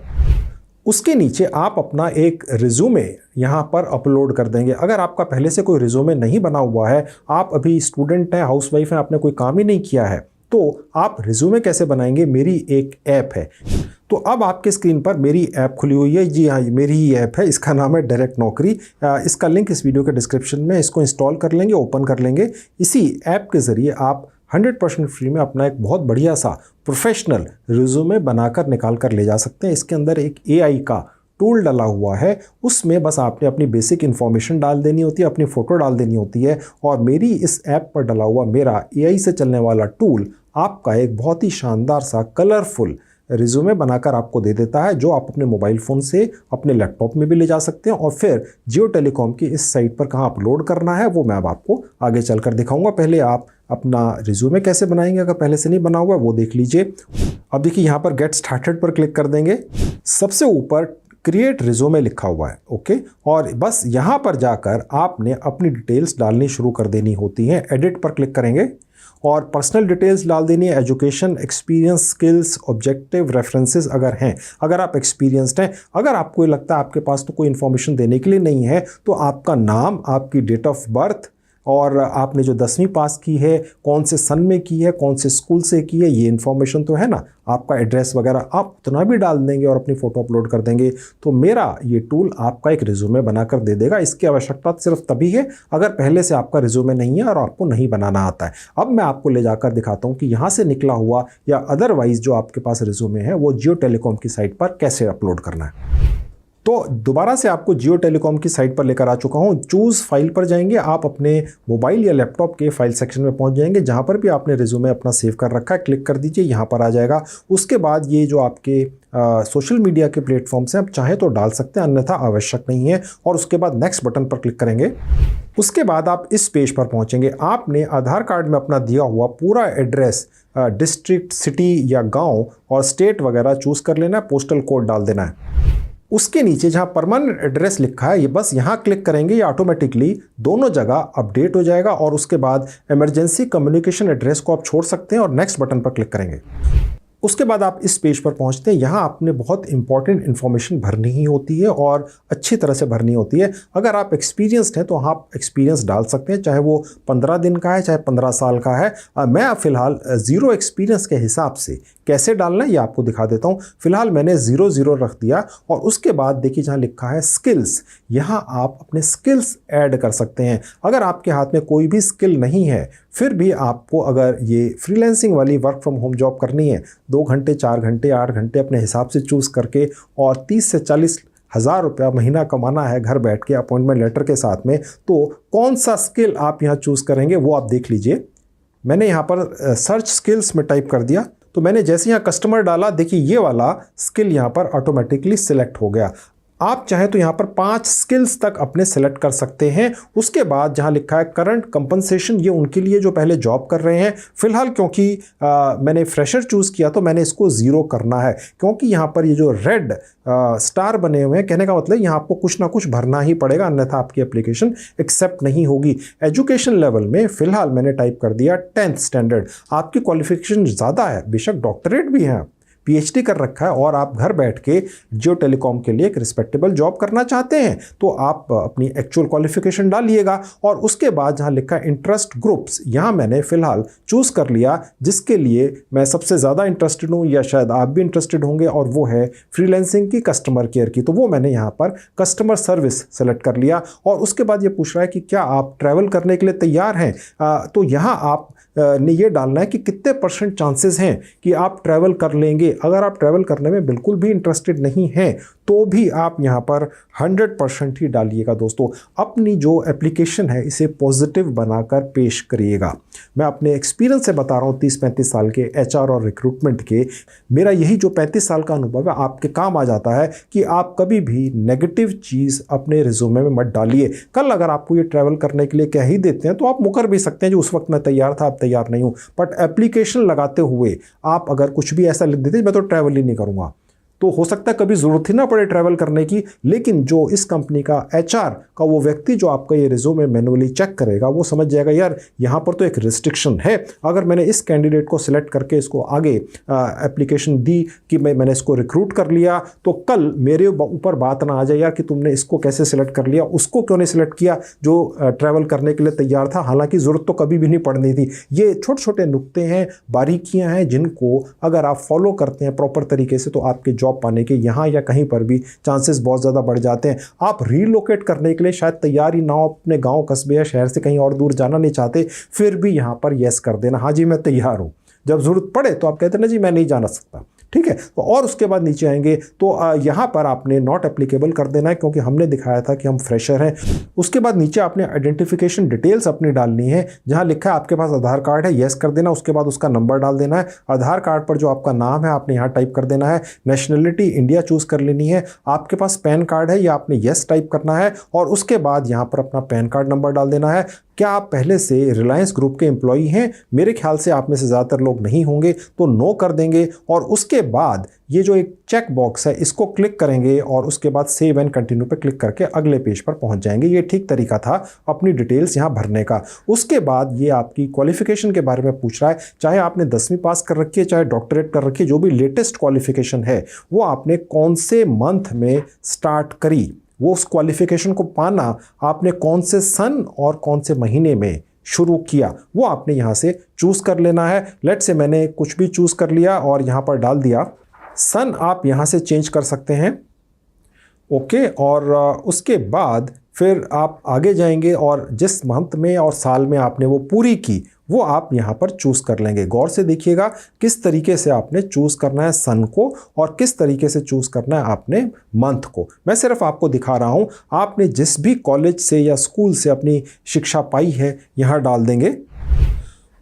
उसके नीचे आप अपना एक रिज्यूमे यहाँ पर अपलोड कर देंगे। अगर आपका पहले से कोई रिज्यूमे नहीं बना हुआ है, आप अभी स्टूडेंट हैं, हाउसवाइफ हैं, आपने कोई काम ही नहीं किया है, तो आप रिज्यूमे कैसे बनाएंगे, मेरी एक ऐप है। तो अब आपके स्क्रीन पर मेरी ऐप खुली हुई है। जी हाँ, ये मेरी ही ऐप है, इसका नाम है डायरेक्ट नौकरी। इसका लिंक इस वीडियो के डिस्क्रिप्शन में, इसको इंस्टॉल कर लेंगे, ओपन कर लेंगे। इसी ऐप के ज़रिए आप 100% फ्री में अपना एक बहुत बढ़िया सा प्रोफेशनल रिज्यूमे बनाकर निकाल कर ले जा सकते हैं। इसके अंदर एक AI का टूल डाला हुआ है, उसमें बस आपने अपनी बेसिक इन्फॉर्मेशन डाल देनी होती है, अपनी फ़ोटो डाल देनी होती है और मेरी इस ऐप पर डाला हुआ मेरा AI से चलने वाला टूल आपका एक बहुत ही शानदार सा कलरफुल रिज्यूमे बनाकर आपको दे देता है, जो आप अपने मोबाइल फ़ोन से अपने लैपटॉप में भी ले जा सकते हैं और फिर जियो टेलीकॉम की इस साइट पर कहाँ अपलोड करना है वो मैं अब आपको आगे चलकर दिखाऊंगा। पहले आप अपना रिज्यूमे कैसे बनाएंगे, अगर पहले से नहीं बना हुआ वो देख लीजिए। अब देखिए यहाँ पर गेट स्टार्टेड पर क्लिक कर देंगे, सबसे ऊपर क्रिएट रिज्यूमे लिखा हुआ है, ओके। और बस यहाँ पर जाकर आपने अपनी डिटेल्स डालनी शुरू कर देनी होती हैं। एडिट पर क्लिक करेंगे और पर्सनल डिटेल्स डाल देनी है, education, experience, skills, objective, references अगर हैं, अगर आप एक्सपीरियंस्ड हैं। अगर आपको लगता है आपके पास तो कोई इन्फॉर्मेशन देने के लिए नहीं है, तो आपका नाम, आपकी डेट ऑफ बर्थ और आपने जो 10वीं पास की है, कौन से सन में की है, कौन से स्कूल से की है, ये इन्फॉर्मेशन तो है ना। आपका एड्रेस वगैरह आप उतना भी डाल देंगे और अपनी फ़ोटो अपलोड कर देंगे, तो मेरा ये टूल आपका एक रिज्यूमे बनाकर दे देगा। इसकी आवश्यकता सिर्फ तभी है अगर पहले से आपका रिज्यूमे नहीं है और आपको नहीं बनाना आता है। अब मैं आपको ले जाकर दिखाता हूँ कि यहाँ से निकला हुआ या अदरवाइज जो आपके पास रिज्यूमे है वो जियो टेलीकॉम की साइट पर कैसे अपलोड करना है। तो दोबारा से आपको जियो टेलीकॉम की साइट पर लेकर आ चुका हूं। चूज़ फाइल पर जाएंगे, आप अपने मोबाइल या लैपटॉप के फाइल सेक्शन में पहुंच जाएंगे, जहां पर भी आपने रिज्यूमे अपना सेव कर रखा है, क्लिक कर दीजिए, यहां पर आ जाएगा। उसके बाद ये जो आपके सोशल मीडिया के प्लेटफॉर्म्स हैं, आप चाहे तो डाल सकते हैं, अन्यथा आवश्यक नहीं है। और उसके बाद नेक्स्ट बटन पर क्लिक करेंगे। उसके बाद आप इस पेज पर पहुंचेंगे। आपने आधार कार्ड में अपना दिया हुआ पूरा एड्रेस, डिस्ट्रिक्ट, सिटी या गाँव और स्टेट वगैरह चूज़ कर लेना है, पोस्टल कोड डाल देना है। उसके नीचे जहां परमानेंट एड्रेस लिखा है, ये बस यहां क्लिक करेंगे, ये ऑटोमेटिकली दोनों जगह अपडेट हो जाएगा। और उसके बाद इमरजेंसी कम्युनिकेशन एड्रेस को आप छोड़ सकते हैं और नेक्स्ट बटन पर क्लिक करेंगे। उसके बाद आप इस पेज पर पहुंचते हैं। यहाँ आपने बहुत इंपॉर्टेंट इन्फॉर्मेशन भरनी ही होती है और अच्छी तरह से भरनी होती है। अगर आप एक्सपीरियंस्ड हैं तो आप एक्सपीरियंस डाल सकते हैं, चाहे वो 15 दिन का है चाहे 15 साल का है। मैं फ़िलहाल ज़ीरो एक्सपीरियंस के हिसाब से कैसे डालना है ये आपको दिखा देता हूँ। फिलहाल मैंने 0 रख दिया और उसके बाद देखिए जहाँ लिखा है स्किल्स, यहाँ आप अपने स्किल्स ऐड कर सकते हैं। अगर आपके हाथ में कोई भी स्किल नहीं है फिर भी आपको अगर ये फ्रीलांसिंग वाली वर्क फ्रॉम होम जॉब करनी है, 2 घंटे 4 घंटे 8 घंटे अपने हिसाब से चूज़ करके और 30 से 40 हज़ार रुपया महीना कमाना है घर बैठ के अपॉइंटमेंट लेटर के साथ में, तो कौन सा स्किल आप यहाँ चूज़ करेंगे वो आप देख लीजिए। मैंने यहाँ पर सर्च स्किल्स में टाइप कर दिया, तो मैंने जैसे यहाँ कस्टमर डाला, देखिए ये वाला स्किल यहाँ पर ऑटोमेटिकली सिलेक्ट हो गया। आप चाहें तो यहाँ पर 5 स्किल्स तक अपने सेलेक्ट कर सकते हैं। उसके बाद जहाँ लिखा है करंट कंपनसेशन, ये उनके लिए जो पहले जॉब कर रहे हैं। फिलहाल क्योंकि मैंने फ्रेशर चूज़ किया तो मैंने इसको 0 करना है, क्योंकि यहाँ पर ये जो रेड स्टार बने हुए हैं, कहने का मतलब यहाँ आपको कुछ ना कुछ भरना ही पड़ेगा, अन्यथा आपकी एप्लीकेशन एक्सेप्ट नहीं होगी। एजुकेशन लेवल में फ़िलहाल मैंने टाइप कर दिया 10th स्टैंडर्ड। आपकी क्वालिफिकेशन ज़्यादा है, बेशक डॉक्टरेट भी है, PhD कर रखा है और आप घर बैठ के जियो टेलीकॉम के लिए एक रिस्पेक्टेबल जॉब करना चाहते हैं तो आप अपनी एक्चुअल क्वालिफिकेशन डालिएगा। और उसके बाद जहां लिखा है इंटरेस्ट ग्रुप्स, यहां मैंने फिलहाल चूज़ कर लिया जिसके लिए मैं सबसे ज़्यादा इंटरेस्टेड हूं या शायद आप भी इंटरेस्टेड होंगे, और वो है फ्रीलांसिंग की, कस्टमर केयर की। तो वो मैंने यहाँ पर कस्टमर सर्विस सेलेक्ट कर लिया। और उसके बाद ये पूछ रहा है कि क्या आप ट्रैवल करने के लिए तैयार हैं, तो यहाँ आप ने ये डालना है कि कितने % चांसेस हैं कि आप ट्रैवल कर लेंगे। अगर आप ट्रैवल करने में बिल्कुल भी इंटरेस्टेड नहीं हैं तो भी आप यहाँ पर 100% ही डालिएगा। दोस्तों, अपनी जो एप्लीकेशन है इसे पॉजिटिव बनाकर पेश करिएगा। मैं अपने एक्सपीरियंस से बता रहा हूँ, 30-35 साल के HR और रिक्रूटमेंट के। मेरा यही जो 35 साल का अनुभव है आपके काम आ जाता है कि आप कभी भी नेगेटिव चीज़ अपने रिज्यूमे में मत डालिए। कल अगर आपको ये ट्रैवल करने के लिए कह ही देते हैं तो आप मुकर भी सकते हैं, जो उस वक्त मैं तैयार था अब तैयार नहीं हूँ। बट एप्लीकेशन लगाते हुए आप अगर कुछ भी ऐसा लिख देते मैं तो ट्रैवल ही नहीं करूँगा, तो हो सकता है कभी ज़रूरत ही ना पड़े ट्रैवल करने की। लेकिन जो इस कंपनी का HR का वो व्यक्ति जो आपका ये रिज्यूमे मैनुअली चेक करेगा, वो समझ जाएगा यार यहाँ पर तो एक रिस्ट्रिक्शन है। अगर मैंने इस कैंडिडेट को सिलेक्ट करके इसको आगे एप्लीकेशन दी कि मैंने इसको रिक्रूट कर लिया, तो कल मेरे ऊपर बात ना आ जाए यार कि तुमने इसको कैसे सिलेक्ट कर लिया, उसको क्यों नहीं सिलेक्ट किया जो ट्रैवल करने के लिए तैयार था, हालांकि ज़रूरत तो कभी भी नहीं पड़नी थी। ये छोटे छोटे नुक्ते हैं, बारीकियाँ हैं, जिनको अगर आप फॉलो करते हैं प्रॉपर तरीके से तो आपके जॉब पाने के यहाँ या कहीं पर भी चांसेस बहुत ज़्यादा बढ़ जाते हैं। आप रीलोकेट करने के लिए शायद तैयार ही ना हो, अपने गांव कस्बे या शहर से कहीं और दूर जाना नहीं चाहते, फिर भी यहाँ पर यस कर देना, हाँ जी मैं तैयार हूँ। जब ज़रूरत पड़े तो आप कहते हैं ना जी मैं नहीं जाना सकता, ठीक है। तो और उसके बाद नीचे आएंगे तो यहाँ पर आपने नॉट एप्लीकेबल कर देना है, क्योंकि हमने दिखाया था कि हम फ्रेशर हैं। उसके बाद नीचे आपने आइडेंटिफिकेशन डिटेल्स अपनी डालनी है। जहाँ लिखा है आपके पास आधार कार्ड है, यस कर देना। उसके बाद उसका नंबर डाल देना है। आधार कार्ड पर जो आपका नाम है आपने यहाँ टाइप कर देना है। नेशनलिटी इंडिया चूज़ कर लेनी है। आपके पास पैन कार्ड है या आपने यस टाइप करना है। और उसके बाद यहाँ पर अपना पैन कार्ड नंबर डाल देना है। क्या आप पहले से रिलायंस ग्रुप के एम्प्लॉई हैं? मेरे ख्याल से आप में से ज़्यादातर लोग नहीं होंगे, तो नो कर देंगे। और उसके बाद ये जो एक चेक बॉक्स है इसको क्लिक करेंगे और उसके बाद सेव एंड कंटिन्यू पे क्लिक करके अगले पेज पर पहुंच जाएंगे। ये ठीक तरीका था अपनी डिटेल्स यहाँ भरने का। उसके बाद ये आपकी क्वालिफिकेशन के बारे में पूछ रहा है, चाहे आपने 10वीं पास कर रखी है चाहे डॉक्टरेट कर रखी है, जो भी लेटेस्ट क्वालिफिकेशन है वो आपने कौन से मंथ में स्टार्ट करी, वो उस क्वालिफिकेशन को पाना आपने कौन से सन और कौन से महीने में शुरू किया, वो आपने यहाँ से चूज़ कर लेना है। लेट से मैंने कुछ भी चूज़ कर लिया और यहाँ पर डाल दिया। सन आप यहाँ से चेंज कर सकते हैं, ओके। और उसके बाद फिर आप आगे जाएंगे और जिस मंथ में और साल में आपने वो पूरी की वो आप यहाँ पर चूज़ कर लेंगे। गौर से देखिएगा किस तरीके से आपने चूज़ करना है सन को और किस तरीके से चूज़ करना है आपने मंथ को। मैं सिर्फ आपको दिखा रहा हूँ। आपने जिस भी कॉलेज से या स्कूल से अपनी शिक्षा पाई है यहाँ डाल देंगे।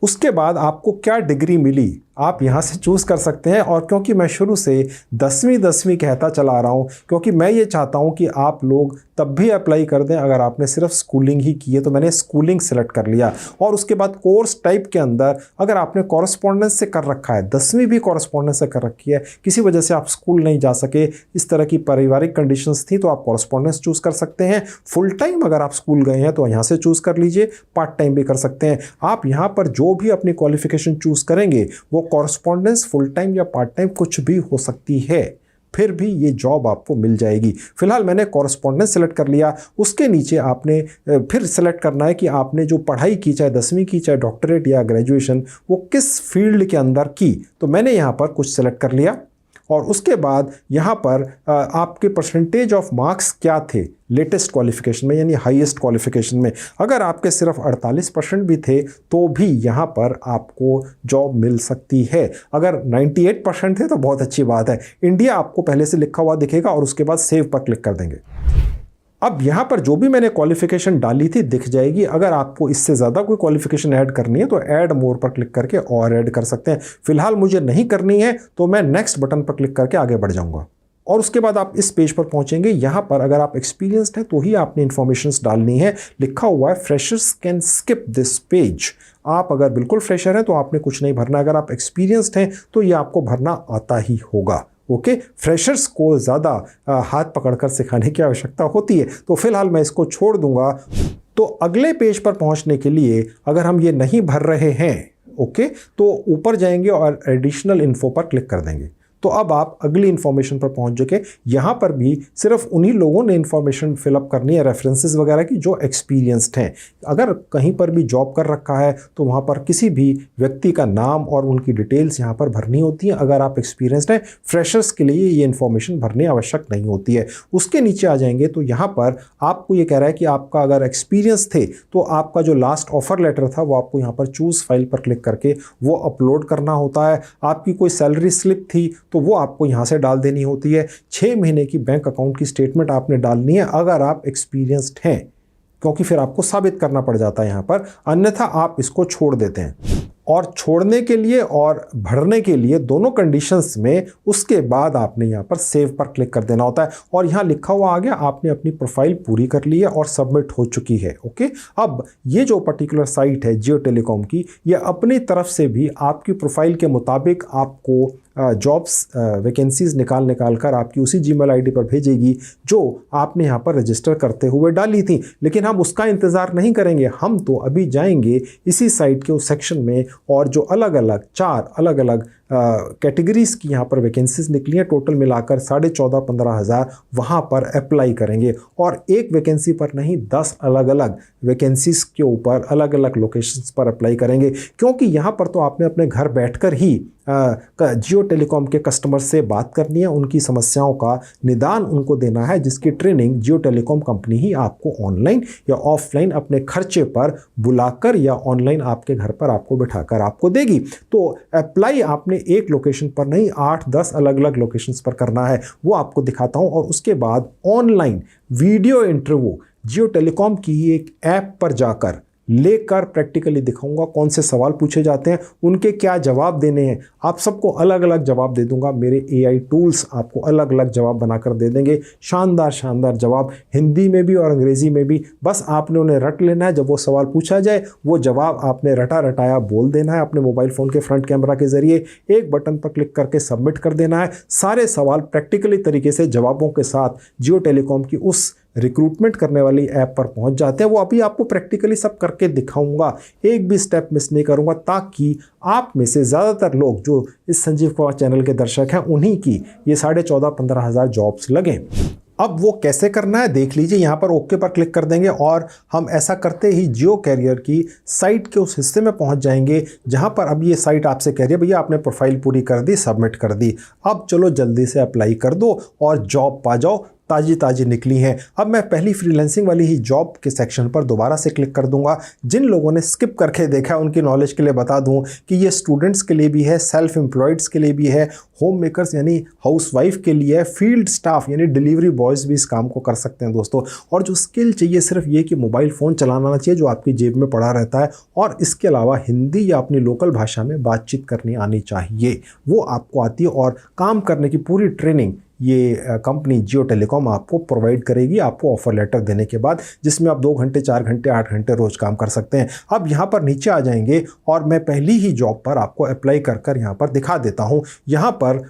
उसके बाद आपको क्या डिग्री मिली आप यहाँ से चूज़ कर सकते हैं। और क्योंकि मैं शुरू से 10वीं कहता चला रहा हूँ, क्योंकि मैं ये चाहता हूँ कि आप लोग तब भी अप्लाई कर दें अगर आपने सिर्फ स्कूलिंग ही की है, तो मैंने स्कूलिंग सेलेक्ट कर लिया। और उसके बाद कोर्स टाइप के अंदर अगर आपने कॉरेस्पॉन्डेंस से कर रखा है, 10वीं भी कॉरेस्पॉन्डेंस से कर रखी है, किसी वजह से आप स्कूल नहीं जा सके, इस तरह की पारिवारिक कंडीशंस थी, तो आप कॉरेस्पॉन्डेंस चूज़ कर सकते हैं। फुल टाइम अगर आप स्कूल गए हैं तो यहाँ से चूज़ कर लीजिए, पार्ट टाइम भी कर सकते हैं। आप यहाँ पर जो भी अपनी क्वालिफिकेशन चूज़ करेंगे वो कॉरस्पॉन्डेंस फुल टाइम या पार्ट टाइम कुछ भी हो सकती है, फिर भी ये जॉब आपको मिल जाएगी। फिलहाल मैंने कॉरस्पॉन्डेंस सेलेक्ट कर लिया। उसके नीचे आपने फिर सेलेक्ट करना है कि आपने जो पढ़ाई की, चाहे 10वीं की, चाहे डॉक्टरेट या ग्रेजुएशन, वो किस फील्ड के अंदर की। तो मैंने यहाँ पर कुछ सेलेक्ट कर लिया और उसके बाद यहाँ पर आपके परसेंटेज ऑफ मार्क्स क्या थे लेटेस्ट क्वालिफिकेशन में, यानी हाईएस्ट क्वालिफिकेशन में। अगर आपके सिर्फ 48% भी थे तो भी यहाँ पर आपको जॉब मिल सकती है। अगर 98% थे तो बहुत अच्छी बात है। इंडिया आपको पहले से लिखा हुआ दिखेगा और उसके बाद सेव पर क्लिक कर देंगे। अब यहाँ पर जो भी मैंने क्वालिफिकेशन डाली थी दिख जाएगी। अगर आपको इससे ज़्यादा कोई क्वालिफिकेशन ऐड करनी है तो ऐड मोर पर क्लिक करके और ऐड कर सकते हैं। फिलहाल मुझे नहीं करनी है तो मैं नेक्स्ट बटन पर क्लिक करके आगे बढ़ जाऊँगा और उसके बाद आप इस पेज पर पहुंचेंगे। यहाँ पर अगर आप एक्सपीरियंस्ड हैं तो ही आपने इन्फॉर्मेशंस डालनी है। लिखा हुआ है freshers can skip this page. आप अगर बिल्कुल फ्रेशर हैं तो आपने कुछ नहीं भरना। अगर आप एक्सपीरियंस्ड हैं तो ये आपको भरना आता ही होगा। ओके, फ्रेशर्स को ज़्यादा हाथ पकड़कर सिखाने की आवश्यकता होती है, तो फिलहाल मैं इसको छोड़ दूंगा। तो अगले पेज पर पहुंचने के लिए अगर हम ये नहीं भर रहे हैं, ओके, तो ऊपर जाएंगे और एडिशनल इन्फो पर क्लिक कर देंगे। तो अब आप अगली इन्फॉर्मेशन पर पहुंच चुके। यहाँ पर भी सिर्फ उन्हीं लोगों ने इन्फॉर्मेशन फिलअप करनी है, रेफरेंसेस वगैरह की, जो एक्सपीरियंस्ड हैं। अगर कहीं पर भी जॉब कर रखा है तो वहाँ पर किसी भी व्यक्ति का नाम और उनकी डिटेल्स यहाँ पर भरनी होती हैं। अगर आप एक्सपीरियंस्ड हैं, फ्रेशर्स के लिए ये इन्फॉर्मेशन भरनी आवश्यक नहीं होती है। उसके नीचे आ जाएंगे तो यहाँ पर आपको ये कह रहा है कि आपका अगर एक्सपीरियंस थे तो आपका जो लास्ट ऑफर लेटर था वो आपको यहाँ पर चूज़ फाइल पर क्लिक करके वो अपलोड करना होता है। आपकी कोई सैलरी स्लिप थी तो वो आपको यहाँ से डाल देनी होती है। 6 महीने की बैंक अकाउंट की स्टेटमेंट आपने डालनी है अगर आप एक्सपीरियंस्ड हैं, क्योंकि फिर आपको साबित करना पड़ जाता है यहाँ पर, अन्यथा आप इसको छोड़ देते हैं। और छोड़ने के लिए और भरने के लिए दोनों कंडीशंस में उसके बाद आपने यहाँ पर सेव पर क्लिक कर देना होता है और यहाँ लिखा हुआ आ गया आपने अपनी प्रोफाइल पूरी कर ली है और सबमिट हो चुकी है। ओके, अब ये जो पर्टिकुलर साइट है जियो टेलीकॉम की, ये अपनी तरफ से भी आपकी प्रोफाइल के मुताबिक आपको जॉब्स वैकेंसीज निकाल कर आपकी उसी जीमेल आईडी पर भेजेगी जो आपने यहाँ पर रजिस्टर करते हुए डाली थी। लेकिन हम उसका इंतज़ार नहीं करेंगे, हम तो अभी जाएंगे इसी साइट के उस सेक्शन में और जो अलग अलग 4 अलग अलग कैटेगरीज़ की यहाँ पर वैकेंसीज निकली हैं, टोटल मिलाकर 14,500-15 हज़ार, वहाँ पर अप्लाई करेंगे। और एक वैकेंसी पर नहीं, 10 अलग अलग वैकेंसीज के ऊपर अलग अलग लोकेशंस पर अप्लाई करेंगे, क्योंकि यहाँ पर तो आपने अपने घर बैठकर ही जियो टेलीकॉम के कस्टमर से बात करनी है, उनकी समस्याओं का निदान उनको देना है, जिसकी ट्रेनिंग जियो टेलीकॉम कंपनी ही आपको ऑनलाइन या ऑफलाइन अपने खर्चे पर बुलाकर या ऑनलाइन आपके घर पर आपको बिठाकर आपको देगी। तो अप्लाई आपने एक लोकेशन पर नहीं, 8-10 अलग अलग लोकेशंस पर करना है, वो आपको दिखाता हूँ। और उसके बाद ऑनलाइन वीडियो इंटरव्यू जियो टेलीकॉम की एक ऐप पर जाकर लेकर प्रैक्टिकली दिखाऊंगा कौन से सवाल पूछे जाते हैं, उनके क्या जवाब देने हैं। आप सबको अलग अलग जवाब दे दूंगा, मेरे AI टूल्स आपको अलग अलग जवाब बनाकर दे देंगे, शानदार शानदार जवाब, हिंदी में भी और अंग्रेज़ी में भी। बस आपने उन्हें रट लेना है, जब वो सवाल पूछा जाए वो जवाब आपने रटा रटाया बोल देना है अपने मोबाइल फ़ोन के फ्रंट कैमरा के ज़रिए, एक बटन पर क्लिक करके सबमिट कर देना है। सारे सवाल प्रैक्टिकली तरीके से जवाबों के साथ जियो टेलीकॉम की उस रिक्रूटमेंट करने वाली ऐप पर पहुंच जाते हैं। वो अभी आपको प्रैक्टिकली सब करके दिखाऊंगा, एक भी स्टेप मिस नहीं करूंगा, ताकि आप में से ज़्यादातर लोग जो इस संजीव कुमार चैनल के दर्शक हैं उन्हीं की ये 14,500-15 हज़ार जॉब्स लगें। अब वो कैसे करना है देख लीजिए, यहाँ पर ओके पर क्लिक कर देंगे और हम ऐसा करते ही जियो कैरियर की साइट के उस हिस्से में पहुँच जाएंगे जहाँ पर अब ये साइट आपसे कह रही है भैया आपने प्रोफाइल पूरी कर दी, सबमिट कर दी, अब चलो जल्दी से अप्लाई कर दो और जॉब पा जाओ, ताज़ी निकली हैं। अब मैं पहली फ्रीलांसिंग वाली ही जॉब के सेक्शन पर दोबारा से क्लिक कर दूंगा। जिन लोगों ने स्किप करके देखा उनकी नॉलेज के लिए बता दूं कि ये स्टूडेंट्स के लिए भी है, सेल्फ एम्प्लॉयड्स के लिए भी है, होम मेकर्स यानी हाउसवाइफ के लिए है, फील्ड स्टाफ यानी डिलीवरी बॉयज़ भी इस काम को कर सकते हैं दोस्तों। और जो स्किल चाहिए सिर्फ ये कि मोबाइल फ़ोन चलाना आना चाहिए जो आपकी जेब में पड़ा रहता है, और इसके अलावा हिंदी या अपनी लोकल भाषा में बातचीत करनी आनी चाहिए, वो आपको आती है। और काम करने की पूरी ट्रेनिंग ये कंपनी जियो टेलीकॉम आपको प्रोवाइड करेगी आपको ऑफर लेटर देने के बाद, जिसमें आप 2 घंटे 4 घंटे 8 घंटे रोज़ काम कर सकते हैं। अब यहाँ पर नीचे आ जाएंगे और मैं पहली ही जॉब पर आपको अप्लाई कर यहाँ पर दिखा देता हूँ। यहाँ पर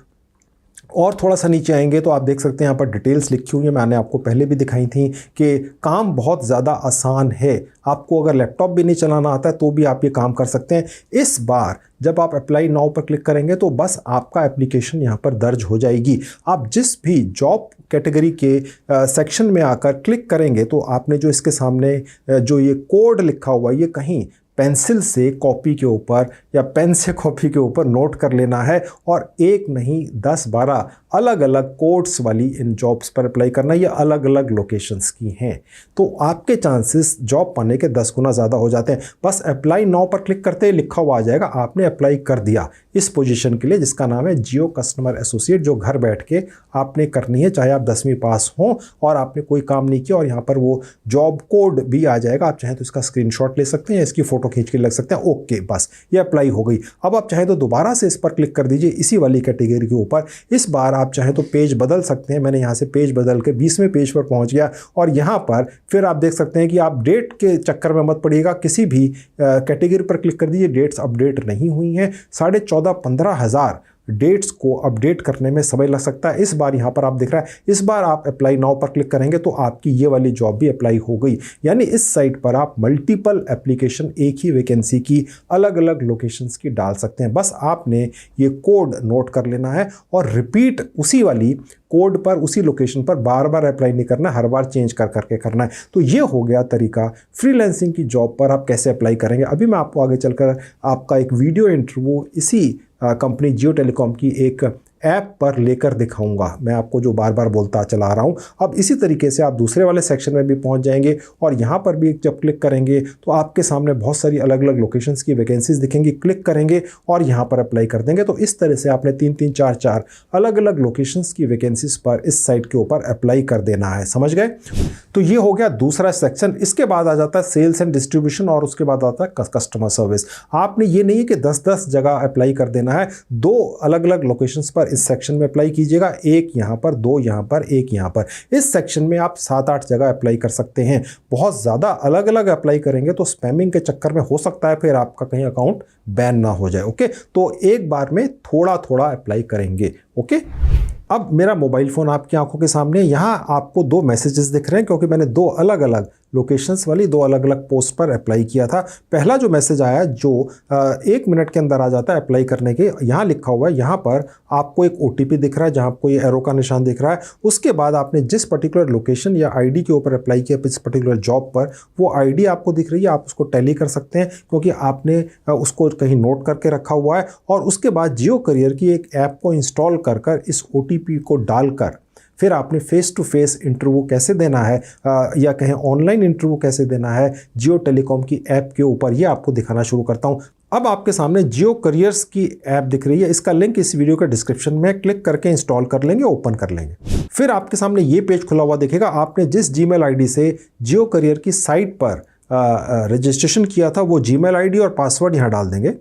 और थोड़ा सा नीचे आएंगे तो आप देख सकते हैं यहाँ पर डिटेल्स लिखी हुई है, मैंने आपको पहले भी दिखाई थी कि काम बहुत ज़्यादा आसान है। आपको अगर लैपटॉप भी नहीं चलाना आता है तो भी आप ये काम कर सकते हैं। इस बार जब आप अप्लाई नाउ पर क्लिक करेंगे तो बस आपका एप्लीकेशन यहाँ पर दर्ज हो जाएगी। आप जिस भी जॉब कैटेगरी के सेक्शन में आकर क्लिक करेंगे तो आपने जो इसके सामने जो ये कोड लिखा हुआ है ये कहीं पेंसिल से कॉपी के ऊपर या पेन से कॉपी के ऊपर नोट कर लेना है और एक नहीं 10-12 अलग अलग कोड्स वाली इन जॉब्स पर अप्लाई करना। ये अलग अलग लोकेशंस की हैं तो आपके चांसेस जॉब पाने के 10 गुना ज़्यादा हो जाते हैं। बस अप्लाई नाउ पर क्लिक करते ही लिखा हुआ आ जाएगा आपने अप्लाई कर दिया इस पोजीशन के लिए जिसका नाम है जियो कस्टमर एसोसिएट, जो घर बैठ के आपने करनी है, चाहे आप 10वीं पास हों और आपने कोई काम नहीं किया। और यहाँ पर वो जॉब कोड भी आ जाएगा, आप चाहें तो इसका स्क्रीनशॉट ले सकते हैं, इसकी फ़ोटो खींच के लग सकते हैं। ओके, बस ये अप्लाई हो गई। अब आप चाहें तो दोबारा से इस पर क्लिक कर दीजिए इसी वाली कैटेगरी के ऊपर। इस बार आप चाहें तो पेज बदल सकते हैं। मैंने यहाँ से पेज बदल के 20वें पेज पर पहुँच गया और यहाँ पर फिर आप देख सकते हैं कि आप डेट के चक्कर में मत पड़िएगा, किसी भी कैटेगरी पर क्लिक कर दीजिए। डेट्स अपडेट नहीं हुई हैं, 14,500-15,000 डेट्स को अपडेट करने में समय लग सकता है। इस बार यहाँ पर आप दिख रहा है, इस बार आप अप्लाई नाउ पर क्लिक करेंगे तो आपकी ये वाली जॉब भी अप्लाई हो गई। यानी इस साइट पर आप मल्टीपल एप्लीकेशन एक ही वैकेंसी की अलग अलग लोकेशंस की डाल सकते हैं। बस आपने ये कोड नोट कर लेना है और रिपीट उसी वाली कोड पर उसी लोकेशन पर बार बार अप्लाई नहीं करना, हर बार चेंज कर करके करना है। तो ये हो गया तरीका फ्रीलांसिंग की जॉब पर आप कैसे अप्लाई करेंगे। अभी मैं आपको आगे चलकर आपका एक वीडियो इंटरव्यू इसी कंपनी जियो टेलीकॉम की एक ऐप पर लेकर दिखाऊंगा, मैं आपको जो बार बार बोलता चला रहा हूं। अब इसी तरीके से आप दूसरे वाले सेक्शन में भी पहुंच जाएंगे और यहां पर भी जब क्लिक करेंगे तो आपके सामने बहुत सारी अलग अलग लोकेशंस की वैकेंसीज दिखेंगी। क्लिक करेंगे और यहां पर अप्लाई कर देंगे तो इस तरह से आपने 3-3, 4-4 अलग अलग लोकेशंस की वैकेंसीज पर इस साइट के ऊपर अप्लाई कर देना है। समझ गए? तो ये हो गया दूसरा सेक्शन। इसके बाद आ जाता है सेल्स एंड डिस्ट्रीब्यूशन और उसके बाद आता है कस्टमर सर्विस। आपने ये नहीं है कि 10-10 जगह अप्लाई कर देना है, 2 अलग अलग लोकेशंस पर इस सेक्शन में अप्लाई कीजिएगा, एक यहां पर, 2 यहां पर, एक यहां पर। इस सेक्शन में आप 7-8 जगह अप्लाई कर सकते हैं। बहुत ज़्यादा अलग अलग अप्लाई करेंगे तो स्पैमिंग के चक्कर में हो सकता है फिर आपका कहीं अकाउंट बैन ना हो जाए। ओके, तो एक बार में थोड़ा थोड़ा अप्लाई करेंगे। ओके, अब मेरा मोबाइल फ़ोन आपकी आंखों के सामने, यहाँ आपको 2 मैसेजेस दिख रहे हैं क्योंकि मैंने 2 अलग अलग लोकेशंस वाली 2 अलग अलग पोस्ट पर अप्लाई किया था। पहला जो मैसेज आया जो 1 मिनट के अंदर आ जाता है अप्लाई करने के, यहाँ लिखा हुआ है, यहाँ पर आपको एक OTP दिख रहा है जहाँ आपको ये एरो का निशान दिख रहा है। उसके बाद आपने जिस पर्टिकुलर लोकेशन या ID के ऊपर अप्लाई किया इस पर्टिकुलर जॉब पर, वो ID आपको दिख रही है, आप उसको टैली कर सकते हैं क्योंकि आपने उसको कहीं नोट करके रखा हुआ है। और उसके बाद जियो करियर की एक ऐप को इंस्टॉल कर इस OTP को डालकर फिर आपने फेस टू फेस इंटरव्यू कैसे देना है या कहें ऑनलाइन इंटरव्यू कैसे देना है जियो टेलीकॉम की ऐप के ऊपर, ये आपको दिखाना शुरू करता हूं। अब आपके सामने जियो करियर्स की ऐप दिख रही है, इसका लिंक इस वीडियो के डिस्क्रिप्शन में, क्लिक करके इंस्टॉल कर लेंगे, ओपन कर लेंगे। फिर आपके सामने ये पेज खुला हुआ दिखेगा। आपने जिस जीमेल आईडी से जियो करियर की साइट पर रजिस्ट्रेशन किया था वो जीमेल आईडी और पासवर्ड यहाँ डाल देंगे।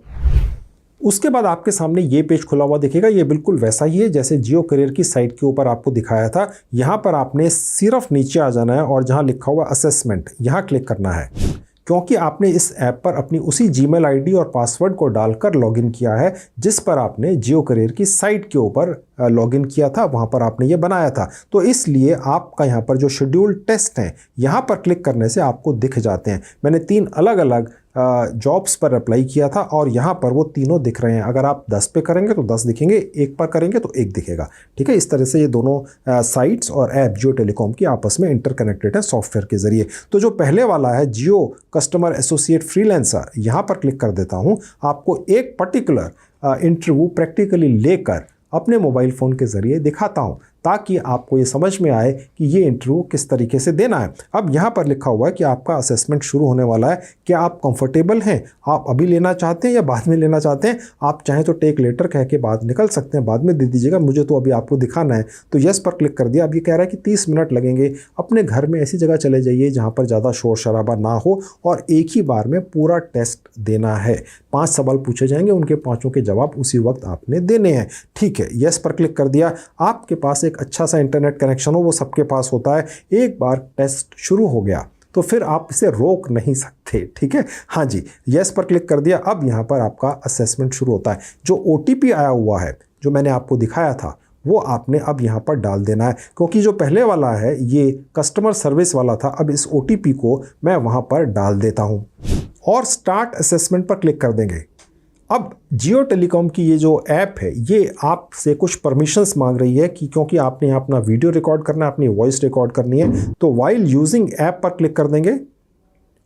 उसके बाद आपके सामने ये पेज खुला हुआ दिखेगा, ये बिल्कुल वैसा ही है जैसे जियो करियर की साइट के ऊपर आपको दिखाया था। यहाँ पर आपने सिर्फ नीचे आ जाना है और जहाँ लिखा हुआ असेसमेंट, यहाँ क्लिक करना है क्योंकि आपने इस ऐप पर अपनी उसी जीमेल आईडी और पासवर्ड को डालकर लॉगिन किया है जिस पर आपने जियो करियर की साइट के ऊपर लॉगिन किया था, वहाँ पर आपने ये बनाया था। तो इसलिए आपका यहाँ पर जो शेड्यूल्ड टेस्ट हैं यहाँ पर क्लिक करने से आपको दिख जाते हैं। मैंने 3 अलग अलग जॉब्स पर अप्लाई किया था और यहाँ पर वो तीनों दिख रहे हैं। अगर आप 10 पे करेंगे तो 10 दिखेंगे, 1 पर करेंगे तो 1 दिखेगा। ठीक है, इस तरह से ये दोनों साइट्स और ऐप जियो टेलीकॉम की आपस में इंटरकनेक्टेड है सॉफ्टवेयर के ज़रिए। तो जो पहले वाला है जियो कस्टमर एसोसिएट फ्रीलांसर, यहाँ पर क्लिक कर देता हूँ। आपको एक पर्टिकुलर इंटरव्यू प्रैक्टिकली लेकर अपने मोबाइल फ़ोन के ज़रिए दिखाता हूँ ताकि आपको ये समझ में आए कि ये इंटरव्यू किस तरीके से देना है। अब यहाँ पर लिखा हुआ है कि आपका असेसमेंट शुरू होने वाला है, क्या आप कंफर्टेबल हैं, आप अभी लेना चाहते हैं या बाद में लेना चाहते हैं। आप चाहें तो टेक लेटर कह के बाद निकल सकते हैं, बाद में दे दीजिएगा, मुझे तो अभी आपको दिखाना है। तो यस पर क्लिक कर दिया। अब ये कह रहा है कि 30 मिनट लगेंगे। अपने घर में ऐसी जगह चले जाइए जहाँ पर ज़्यादा शोर शराबा ना हो और एक ही बार में पूरा टेस्ट देना है। 5 सवाल पूछे जाएंगे, उनके 5 के जवाब उसी वक्त आपने देने हैं। ठीक है, यस पर क्लिक कर दिया। आपके पास एक अच्छा सा इंटरनेट कनेक्शन हो, वो सबके पास होता है। एक बार टेस्ट शुरू हो गया तो फिर आप इसे रोक नहीं सकते। ठीक है, हाँ जी, यस पर क्लिक कर दिया। अब यहाँ पर आपका असेसमेंट शुरू होता है। जो OTP आया हुआ है जो मैंने आपको दिखाया था वो आपने अब यहाँ पर डाल देना है, क्योंकि जो पहले वाला है ये कस्टमर सर्विस वाला था। अब इस OTP को मैं वहाँ पर डाल देता हूँ और स्टार्ट असेसमेंट पर क्लिक कर देंगे। अब जियो टेलीकॉम की ये जो ऐप है ये आपसे कुछ परमिशंस मांग रही है कि क्योंकि आपने यहाँ अपना वीडियो रिकॉर्ड करना है, अपनी वॉइस रिकॉर्ड करनी है। तो वाइल यूजिंग ऐप पर क्लिक कर देंगे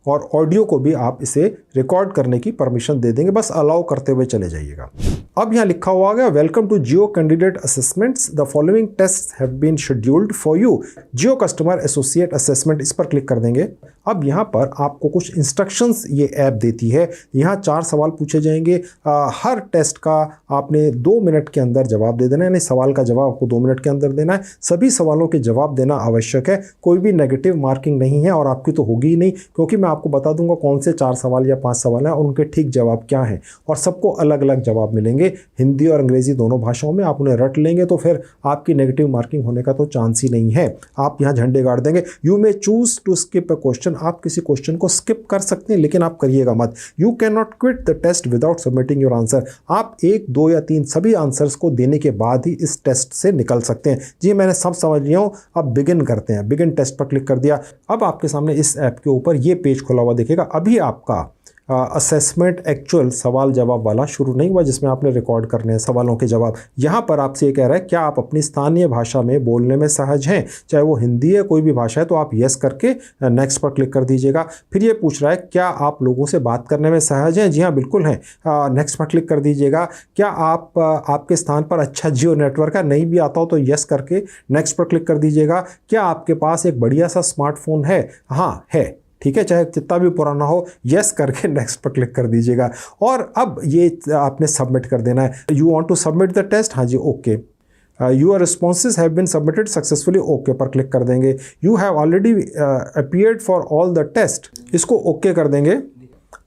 और ऑडियो को भी आप इसे रिकॉर्ड करने की परमिशन दे देंगे, बस अलाउ करते हुए चले जाइएगा। अब यहाँ लिखा हुआ है welcome to Jio candidate assessments, the following test have been scheduled for you, Jio customer associate assessment, इस पर क्लिक कर देंगे। अब यहाँ पर आपको कुछ इंस्ट्रक्शंस ये ऐप देती है। यहाँ 4 सवाल पूछे जाएंगे। हर टेस्ट का आपने 2 मिनट के अंदर जवाब दे देना है, यानी सवाल का जवाब आपको 2 मिनट के अंदर देना है। सभी सवालों के जवाब देना आवश्यक है, कोई भी नेगेटिव मार्किंग नहीं है और आपकी तो होगी ही नहीं, क्योंकि मैं आपको बता दूंगा कौन से 4 सवाल या 5 सवाल हैं और उनके ठीक जवाब क्या हैं, और सबको अलग अलग जवाब मिलेंगे हिंदी और अंग्रेजी दोनों भाषाओं में। आप उन्हें रट लेंगे तो फिर आपकी नेगेटिव मार्किंग होने का तो चांस ही नहीं है। आप यहाँ झंडे गाड़ देंगे। You may choose to skip a question, आप किसी क्वेश्चन को स्किप कर सकते हैं लेकिन आप करिएगा मत। You can not quit the test without submitting your answer, आप 1, 2 या 3 सभी आंसर्स को देने के बाद ही इस टेस्ट से निकल सकते हैं। जी मैंने सब समझ लिया हूँ, अब बिगिन करते हैं। बिगिन टेस्ट पर क्लिक कर दिया। अब आपके सामने इस ऐप के ऊपर ये पेज खुला हुआ दिखेगा। अभी आपका असेसमेंट एक्चुअल सवाल जवाब वाला शुरू नहीं हुआ, जिसमें आपने रिकॉर्ड करने हैं सवालों के जवाब। यहाँ पर आपसे ये कह रहा है क्या आप अपनी स्थानीय भाषा में बोलने में सहज हैं, चाहे वो हिंदी है कोई भी भाषा है, तो आप यस करके नेक्स्ट पर क्लिक कर दीजिएगा। फिर ये पूछ रहा है क्या आप लोगों से बात करने में सहज हैं, जी हाँ बिल्कुल हैं, नेक्स्ट पर क्लिक कर दीजिएगा। क्या आप आपके स्थान पर अच्छा जियो नेटवर्क है, नहीं भी आता हो तो यस करके नेक्स्ट पर क्लिक कर दीजिएगा। क्या आपके पास एक बढ़िया सा स्मार्टफोन है, हाँ है, ठीक है, चाहे कितना भी पुराना हो, यस करके नेक्स्ट पर क्लिक कर दीजिएगा। और अब ये आपने सबमिट कर देना है। You want to submit the test, हाँ जी okay. Your responses have been submitted successfully, okay पर क्लिक कर देंगे। You have already appeared for all the test, इसको ओके कर देंगे।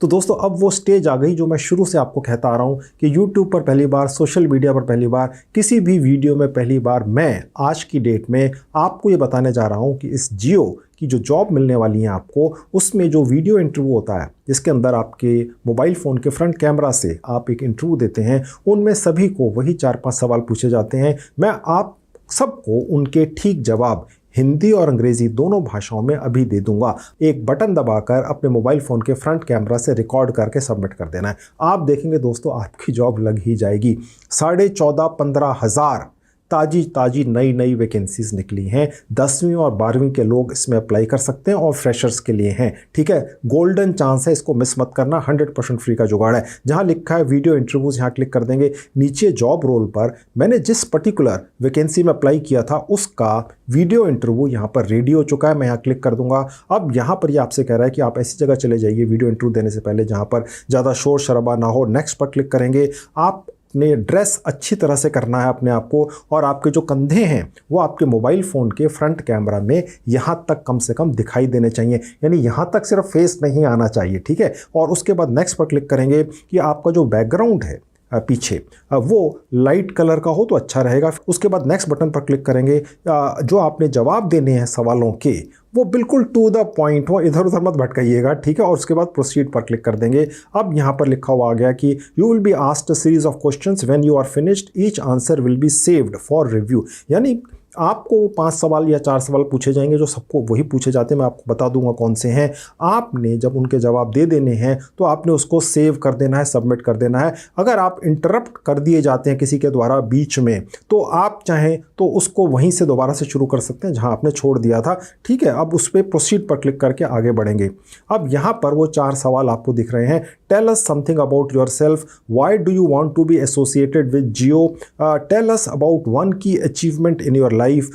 तो दोस्तों अब वो स्टेज आ गई जो मैं शुरू से आपको कहता आ रहा हूँ कि YouTube पर पहली बार, सोशल मीडिया पर पहली बार, किसी भी वीडियो में पहली बार मैं आज की डेट में आपको ये बताने जा रहा हूँ कि इस जियो की जो जॉब मिलने वाली है आपको, उसमें जो वीडियो इंटरव्यू होता है जिसके अंदर आपके मोबाइल फ़ोन के फ्रंट कैमरा से आप एक इंटरव्यू देते हैं, उनमें सभी को वही 4-5 सवाल पूछे जाते हैं। मैं आप सबको उनके ठीक जवाब हिंदी और अंग्रेजी दोनों भाषाओं में अभी दे दूंगा। एक बटन दबाकर अपने मोबाइल फ़ोन के फ्रंट कैमरा से रिकॉर्ड करके सबमिट कर देना है। आप देखेंगे दोस्तों आपकी जॉब लग ही जाएगी। 14,500-15 हज़ार ताज़ी नई वैकेंसीज़ निकली हैं। 10वीं और 12वीं के लोग इसमें अप्लाई कर सकते हैं और फ्रेशर्स के लिए हैं, ठीक है। गोल्डन चांस है, इसको मिस मत करना। 100% फ्री का जुगाड़ है। जहां लिखा है वीडियो इंटरव्यूज़, यहाँ क्लिक कर देंगे। नीचे जॉब रोल पर मैंने जिस पर्टिकुलर वैकेंसी में अप्लाई किया था उसका वीडियो इंटरव्यू यहाँ पर रेडी हो चुका है। मैं यहाँ क्लिक कर दूंगा। अब यहाँ पर ये आपसे कह रहा है कि आप ऐसी जगह चले जाइए वीडियो इंटरव्यू देने से पहले जहाँ पर ज़्यादा शोर शराबा ना हो। नेक्स्ट पर क्लिक करेंगे। आप ने ड्रेस अच्छी तरह से करना है अपने आप को, और आपके जो कंधे हैं वो आपके मोबाइल फ़ोन के फ्रंट कैमरा में यहाँ तक कम से कम दिखाई देने चाहिए, यानी यहाँ तक सिर्फ फेस नहीं आना चाहिए, ठीक है। और उसके बाद नेक्स्ट पर क्लिक करेंगे कि आपका जो बैकग्राउंड है पीछे वो लाइट कलर का हो तो अच्छा रहेगा। उसके बाद नेक्स्ट बटन पर क्लिक करेंगे। जो आपने जवाब देने हैं सवालों के वो बिल्कुल टू द पॉइंट हो, इधर उधर मत भटकाइएगा, ठीक है। और उसके बाद प्रोसीड पर क्लिक कर देंगे। अब यहाँ पर लिखा हुआ आ गया कि you will be asked a series of questions, when you are finished each answer will be saved for review, यानी आपको 5 सवाल या 4 सवाल पूछे जाएंगे, जो सबको वही पूछे जाते हैं। मैं आपको बता दूंगा कौन से हैं। आपने जब उनके जवाब दे देने हैं तो आपने उसको सेव कर देना है, सबमिट कर देना है। अगर आप इंटरप्ट कर दिए जाते हैं किसी के द्वारा बीच में, तो आप चाहें तो उसको वहीं से दोबारा से शुरू कर सकते हैं जहां आपने छोड़ दिया था, ठीक है। अब उस पर प्रोसीड पर क्लिक करके आगे बढ़ेंगे। अब यहाँ पर वो 4 सवाल आपको दिख रहे हैं। Tell us something about yourself, why do you want to be associated with Jio, tell us about one key achievement in your life,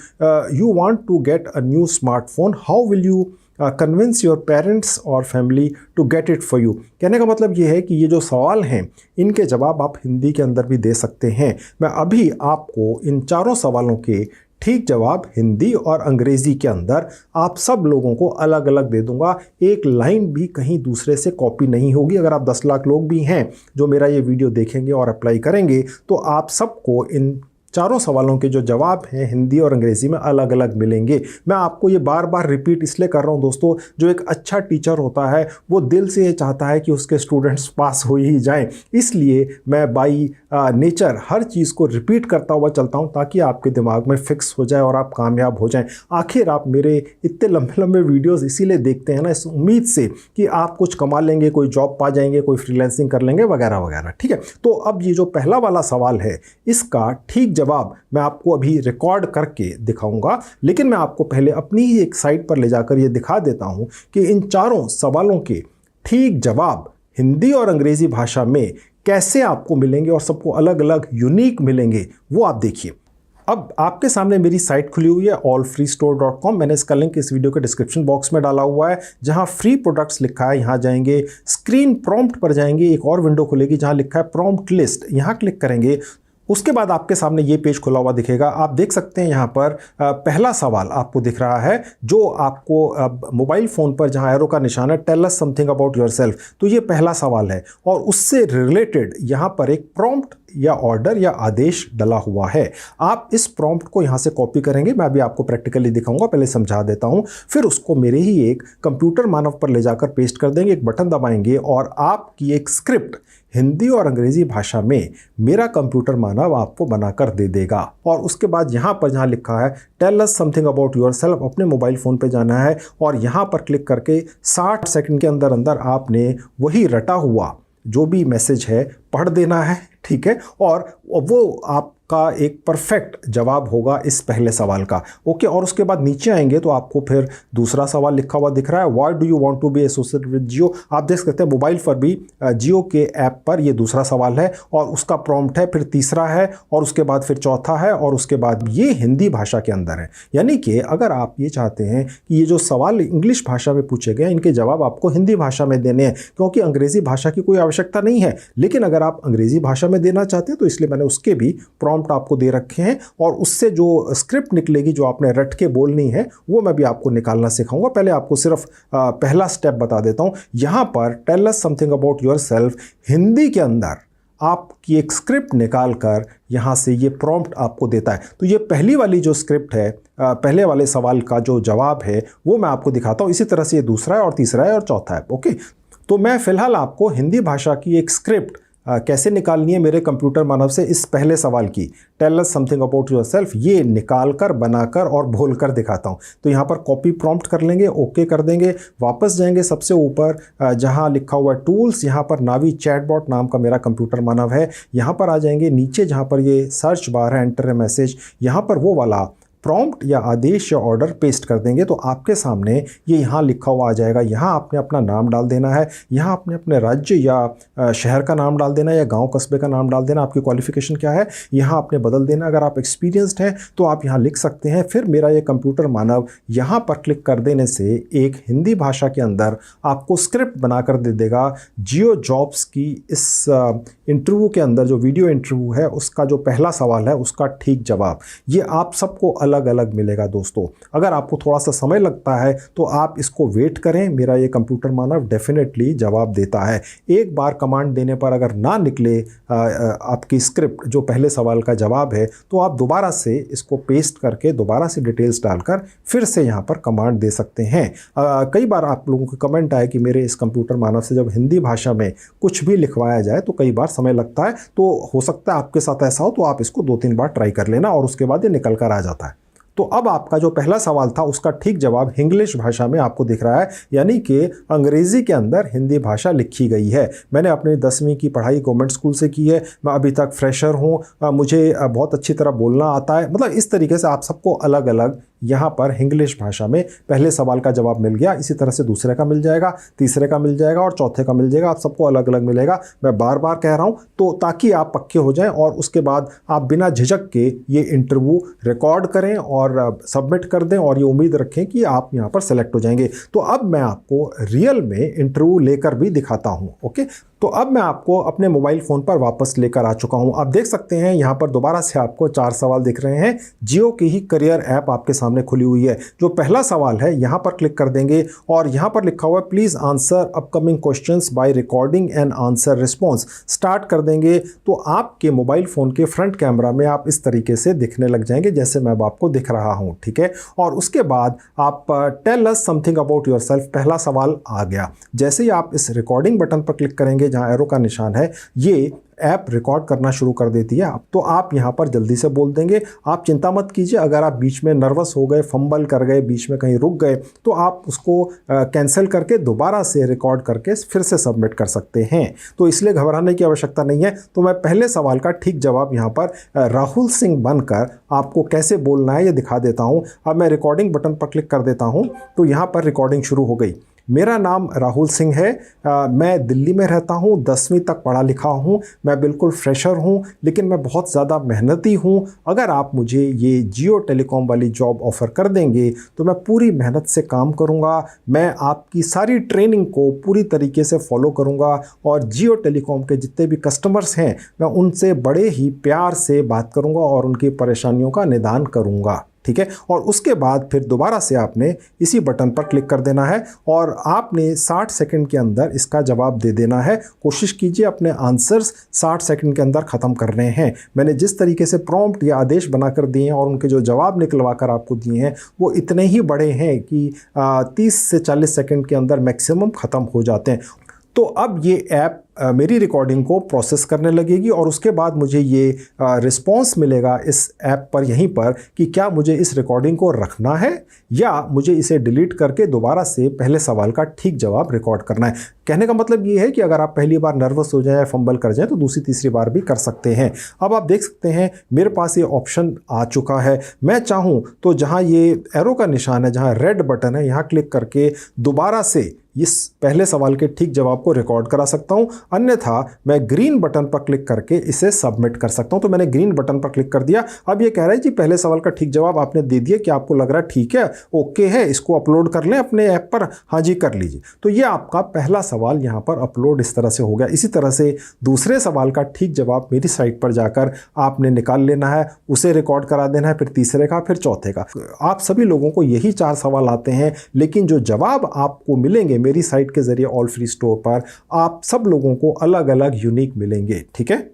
you want to get a new smartphone, how will you convince your parents or family to get it for you। कहने का मतलब ये है कि ये जो सवाल हैं इनके जवाब आप हिंदी के अंदर भी दे सकते हैं। मैं अभी आपको इन 4 सवालों के ठीक जवाब हिंदी और अंग्रेजी के अंदर आप सब लोगों को अलग अलग दे दूंगा। एक लाइन भी कहीं दूसरे से कॉपी नहीं होगी। अगर आप 10 लाख लोग भी हैं जो मेरा ये वीडियो देखेंगे और अप्लाई करेंगे तो आप सबको इन चारों सवालों के जो जवाब हैं हिंदी और अंग्रेज़ी में अलग अलग मिलेंगे। मैं आपको ये बार बार रिपीट इसलिए कर रहा हूँ दोस्तों, जो एक अच्छा टीचर होता है वो दिल से ये चाहता है कि उसके स्टूडेंट्स पास हो ही जाएं, इसलिए मैं बाई नेचर हर चीज़ को रिपीट करता हुआ चलता हूँ ताकि आपके दिमाग में फिक्स हो जाए और आप कामयाब हो जाएं। आखिर आप मेरे इतने लंबे लंबे वीडियोस इसीलिए देखते हैं ना, इस उम्मीद से कि आप कुछ कमा लेंगे, कोई जॉब पा जाएंगे, कोई फ्रीलांसिंग कर लेंगे वगैरह वगैरह। ठीक है, तो अब ये जो पहला वाला सवाल है इसका ठीक जवाब मैं आपको अभी रिकॉर्ड करके दिखाऊंगा, लेकिन मैं आपको पहले अपनी ही एक साइट पर ले जाकर ये दिखा देता हूं कि इन चारों सवालों के ठीक जवाब हिंदी और अंग्रेजी भाषा में कैसे आपको मिलेंगे और सबको अलग अलग यूनिक मिलेंगे, वो आप देखिए। अब आपके सामने मेरी साइट खुली हुई है allfreestore.com। मैंने इसका लिंक इस वीडियो के डिस्क्रिप्शन बॉक्स में डाला हुआ है, जहां फ्री प्रोडक्ट्स लिखा है। यहां जाएंगे, स्क्रीन प्रॉम्प्ट पर जाएंगे, एक और विंडो खुलेगी जहां लिखा है प्रॉम्प्ट लिस्ट। यहां क्लिक करेंगे, उसके बाद आपके सामने ये पेज खुला हुआ दिखेगा। आप देख सकते हैं यहाँ पर पहला सवाल आपको दिख रहा है, जो आपको मोबाइल फ़ोन पर जहाँ एरो का निशान है, tell us something about yourself, तो ये पहला सवाल है और उससे रिलेटेड यहाँ पर एक प्रॉम्प्ट या ऑर्डर या आदेश डला हुआ है। आप इस प्रॉम्प्ट को यहाँ से कॉपी करेंगे, मैं अभी आपको प्रैक्टिकली दिखाऊंगा, पहले समझा देता हूँ, फिर उसको मेरे ही एक कंप्यूटर मानव पर ले जाकर पेस्ट कर देंगे, एक बटन दबाएंगे और आपकी एक स्क्रिप्ट हिंदी और अंग्रेजी भाषा में मेरा कंप्यूटर मानव आपको बनाकर दे देगा। और उसके बाद यहाँ पर जहाँ लिखा है tell us something about yourself, अपने मोबाइल फ़ोन पे जाना है और यहाँ पर क्लिक करके 60 सेकंड के अंदर अंदर आपने वही रटा हुआ जो भी मैसेज है पढ़ देना है। ठीक है, और वो आपका एक परफेक्ट जवाब होगा इस पहले सवाल का। ओके, और उसके बाद नीचे आएंगे तो आपको फिर दूसरा सवाल लिखा हुआ दिख रहा है, why do you want to be associated with Jio. आप देख सकते हैं मोबाइल पर भी जियो के ऐप पर ये दूसरा सवाल है और उसका प्रॉम्प्ट है, फिर तीसरा है और उसके बाद फिर चौथा है और उसके बाद ये हिंदी भाषा के अंदर है। यानी कि अगर आप ये चाहते हैं कि ये जो सवाल इंग्लिश भाषा में पूछे गए इनके जवाब आपको हिंदी भाषा में देने हैं, क्योंकि अंग्रेजी भाषा की कोई आवश्यकता नहीं है, लेकिन अगर आप अंग्रेजी भाषा में देना चाहते हैं तो इसलिए मैंने उसके भी प्रॉम्प्ट आपको दे रखे हैं और उससे जो स्क्रिप्ट निकलेगी जो आपने रट के बोलनी है वो मैं भी आपको निकालना सिखाऊंगा। पहले आपको सिर्फ पहला स्टेप बता देता हूं। यहां पर tell us something about yourself Hindi के अंदर आपकी एक स्क्रिप्ट निकाल कर यहाँ से ये प्रॉम्प्ट आपको देता है। तो ये पहली वाली जो स्क्रिप्ट है, पहले वाले सवाल का जो जवाब है वो मैं आपको दिखाता हूँ। इसी तरह से ये दूसरा है और तीसरा है और चौथा है। ओके, तो मैं फिलहाल आपको हिंदी भाषा की एक स्क्रिप्ट कैसे निकालनी है मेरे कंप्यूटर मानव से इस पहले सवाल की, tell us something about yourself, ये निकाल कर बनाकर और बोल कर दिखाता हूँ। तो यहाँ पर कॉपी प्रॉम्प्ट कर लेंगे, ओके कर देंगे, वापस जाएंगे सबसे ऊपर जहाँ लिखा हुआ है टूल्स, यहाँ पर नावी चैटबॉट नाम का मेरा कंप्यूटर मानव है। यहाँ पर आ जाएंगे, नीचे जहाँ पर ये सर्च बार है, एंटर ए मैसेज, यहाँ पर वो वाला प्रॉम्प्ट या आदेश या ऑर्डर पेस्ट कर देंगे तो आपके सामने ये यहाँ लिखा हुआ आ जाएगा। यहाँ आपने अपना नाम डाल देना है, यहाँ आपने अपने राज्य या शहर का नाम डाल देना है या गांव कस्बे का नाम डाल देना, आपकी क्वालिफिकेशन क्या है यहाँ आपने बदल देना। अगर आप एक्सपीरियंस्ड हैं तो आप यहाँ लिख सकते हैं। फिर मेरा ये कंप्यूटर मानव यहाँ पर क्लिक कर देने से एक हिंदी भाषा के अंदर आपको स्क्रिप्ट बनाकर दे देगा जियो जॉब्स की। इस इंटरव्यू के अंदर जो वीडियो इंटरव्यू है उसका जो पहला सवाल है उसका ठीक जवाब ये आप सबको अलग अलग मिलेगा। दोस्तों अगर आपको थोड़ा सा समय लगता है तो आप इसको वेट करें, मेरा ये कंप्यूटर मानव डेफिनेटली जवाब देता है। एक बार कमांड देने पर अगर ना निकले आपकी स्क्रिप्ट जो पहले सवाल का जवाब है तो आप दोबारा से इसको पेस्ट करके दोबारा से डिटेल्स डालकर फिर से यहाँ पर कमांड दे सकते हैं। कई बार आप लोगों को कमेंट आए कि मेरे इस कंप्यूटर मानव से जब हिंदी भाषा में कुछ भी लिखवाया जाए तो कई बार समय लगता है, तो हो सकता है आपके साथ ऐसा हो, तो आप इसको 2-3 बार ट्राई कर लेना और उसके बाद ये निकल कर आ जाता है। तो अब आपका जो पहला सवाल था उसका ठीक जवाब इंग्लिश भाषा में आपको दिख रहा है, यानी कि अंग्रेजी के अंदर हिंदी भाषा लिखी गई है। मैंने अपनी 10वीं की पढ़ाई गवर्नमेंट स्कूल से की है, मैं अभी तक फ्रेशर हूँ, मुझे बहुत अच्छी तरह बोलना आता है। मतलब इस तरीके से आप सबको अलग अलग यहाँ पर इंग्लिश भाषा में पहले सवाल का जवाब मिल गया। इसी तरह से दूसरे का मिल जाएगा, तीसरे का मिल जाएगा और चौथे का मिल जाएगा। आप सबको अलग अलग मिलेगा। मैं बार बार कह रहा हूँ तो ताकि आप पक्के हो जाएं और उसके बाद आप बिना झिझक के ये इंटरव्यू रिकॉर्ड करें और सबमिट कर दें और ये उम्मीद रखें कि आप यहाँ पर सेलेक्ट हो जाएंगे। तो अब मैं आपको रियल में इंटरव्यू लेकर भी दिखाता हूँ। ओके, तो अब मैं आपको अपने मोबाइल फ़ोन पर वापस लेकर आ चुका हूं। आप देख सकते हैं यहाँ पर दोबारा से आपको 4 सवाल दिख रहे हैं। जियो की ही करियर ऐप आपके सामने खुली हुई है। जो पहला सवाल है यहाँ पर क्लिक कर देंगे और यहाँ पर लिखा हुआ है please answer upcoming questions by recording and answer response. Start कर देंगे तो आपके मोबाइल फ़ोन के फ्रंट कैमरा में आप इस तरीके से दिखने लग जाएंगे जैसे मैं अब आपको दिख रहा हूँ, ठीक है। और उसके बाद आप tell us something about yourself, पहला सवाल आ गया। जैसे ही आप इस रिकॉर्डिंग बटन पर क्लिक करेंगे जहां एरो का निशान है, ये ऐप रिकॉर्ड करना शुरू कर देती है। तो आप यहां पर जल्दी से बोल देंगे। आप चिंता मत कीजिए, अगर आप बीच में नर्वस हो गए, फंबल कर गए, बीच में कहीं रुक गए तो आप उसको कैंसिल करके दोबारा से रिकॉर्ड करके फिर से सबमिट कर सकते हैं। तो इसलिए घबराने की आवश्यकता नहीं है। तो मैं पहले सवाल का ठीक जवाब यहां पर राहुल सिंह बनकर आपको कैसे बोलना है ये दिखा देता हूं। अब मैं रिकॉर्डिंग बटन पर क्लिक कर देता हूं तो यहां पर रिकॉर्डिंग शुरू हो गई। मेरा नाम राहुल सिंह है। मैं दिल्ली में रहता हूँ, 10वीं तक पढ़ा लिखा हूँ। मैं बिल्कुल फ्रेशर हूँ लेकिन मैं बहुत ज़्यादा मेहनती हूँ। अगर आप मुझे ये जियो टेलीकॉम वाली जॉब ऑफ़र कर देंगे तो मैं पूरी मेहनत से काम करूँगा। मैं आपकी सारी ट्रेनिंग को पूरी तरीके से फॉलो करूँगा और जियो टेलीकॉम के जितने भी कस्टमर्स हैं मैं उनसे बड़े ही प्यार से बात करूँगा और उनकी परेशानियों का निदान करूँगा, ठीक है। और उसके बाद फिर दोबारा से आपने इसी बटन पर क्लिक कर देना है और आपने 60 सेकंड के अंदर इसका जवाब दे देना है। कोशिश कीजिए अपने आंसर्स 60 सेकंड के अंदर ख़त्म करने हैं। मैंने जिस तरीके से प्रॉम्प्ट या आदेश बनाकर दिए हैं और उनके जो जवाब निकलवा कर आपको दिए हैं वो इतने ही बड़े हैं कि 30 से 40 सेकंड के अंदर मैक्सिमम ख़त्म हो जाते हैं। तो अब ये ऐप मेरी रिकॉर्डिंग को प्रोसेस करने लगेगी और उसके बाद मुझे ये रिस्पॉन्स मिलेगा इस ऐप पर यहीं पर कि क्या मुझे इस रिकॉर्डिंग को रखना है या मुझे इसे डिलीट करके दोबारा से पहले सवाल का ठीक जवाब रिकॉर्ड करना है। कहने का मतलब ये है कि अगर आप पहली बार नर्वस हो जाए, फंबल कर जाए तो दूसरी तीसरी बार भी कर सकते हैं। अब आप देख सकते हैं मेरे पास ये ऑप्शन आ चुका है। मैं चाहूँ तो जहाँ ये एरो का निशान है, जहाँ रेड बटन है, यहाँ क्लिक करके दोबारा से इस पहले सवाल के ठीक जवाब को रिकॉर्ड करा सकता हूं। अन्यथा मैं ग्रीन बटन पर क्लिक करके इसे सबमिट कर सकता हूं। तो मैंने ग्रीन बटन पर क्लिक कर दिया। अब ये कह रहा है जी पहले सवाल का ठीक जवाब आपने दे दिया, क्या आपको लग रहा है ठीक है, ओके है, इसको अपलोड कर लें अपने ऐप पर? हाँ जी कर लीजिए। तो ये आपका पहला सवाल यहाँ पर अपलोड इस तरह से हो गया। इसी तरह से दूसरे सवाल का ठीक जवाब मेरी साइट पर जाकर आपने निकाल लेना है, उसे रिकॉर्ड करा देना है, फिर तीसरे का, फिर चौथे का। आप सभी लोगों को यही 4 सवाल आते हैं लेकिन जो जवाब आपको मिलेंगे मेरी साइट के जरिए ऑल फ्री स्टोर पर आप सब लोगों को अलग अलग यूनिक मिलेंगे, ठीक है।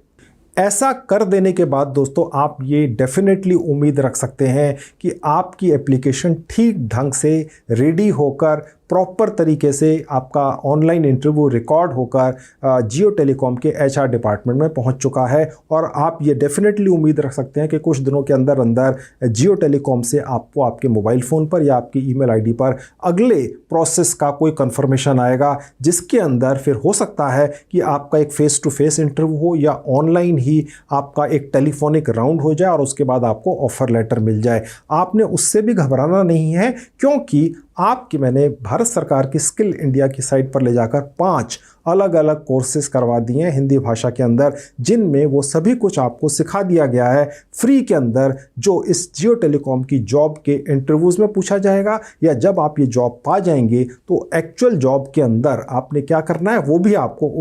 ऐसा कर देने के बाद दोस्तों आप ये डेफिनेटली उम्मीद रख सकते हैं कि आपकी एप्लीकेशन ठीक ढंग से रेडी होकर प्रॉपर तरीके से आपका ऑनलाइन इंटरव्यू रिकॉर्ड होकर जियो टेलीकॉम के HR डिपार्टमेंट में पहुंच चुका है। और आप ये डेफिनेटली उम्मीद रख सकते हैं कि कुछ दिनों के अंदर अंदर जियो टेलीकॉम से आपको आपके मोबाइल फ़ोन पर या आपकी ईमेल आईडी पर अगले प्रोसेस का कोई कंफर्मेशन आएगा जिसके अंदर फिर हो सकता है कि आपका एक फेस टू फेस इंटरव्यू हो या ऑनलाइन ही आपका एक टेलीफोनिक राउंड हो जाए और उसके बाद आपको ऑफर लेटर मिल जाए। आपने उससे भी घबराना नहीं है क्योंकि आपकी मैंने भारत सरकार की स्किल इंडिया की साइट पर ले जाकर 5 अलग अलग कोर्सेज करवा दिए हैं हिंदी भाषा के अंदर, जिनमें वो सभी कुछ आपको सिखा दिया गया है फ्री के अंदर, जो इस जियो टेलीकॉम की जॉब के इंटरव्यूज़ में पूछा जाएगा या जब आप ये जॉब पा जाएंगे तो एक्चुअल जॉब के अंदर आपने क्या करना है वो भी आपको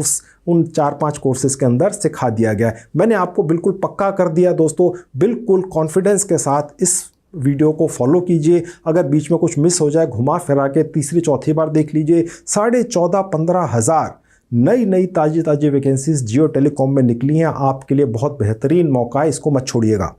उन 4-5 कोर्सेज के अंदर सिखा दिया गया है। मैंने आपको बिल्कुल पक्का कर दिया दोस्तों, बिल्कुल कॉन्फिडेंस के साथ इस वीडियो को फॉलो कीजिए। अगर बीच में कुछ मिस हो जाए घुमा फिरा के तीसरी चौथी बार देख लीजिए। 14,500-15 हज़ार नई ताज़ी वैकेंसीज जियो टेलीकॉम में निकली हैं। आपके लिए बहुत बेहतरीन मौका है, इसको मत छोड़िएगा।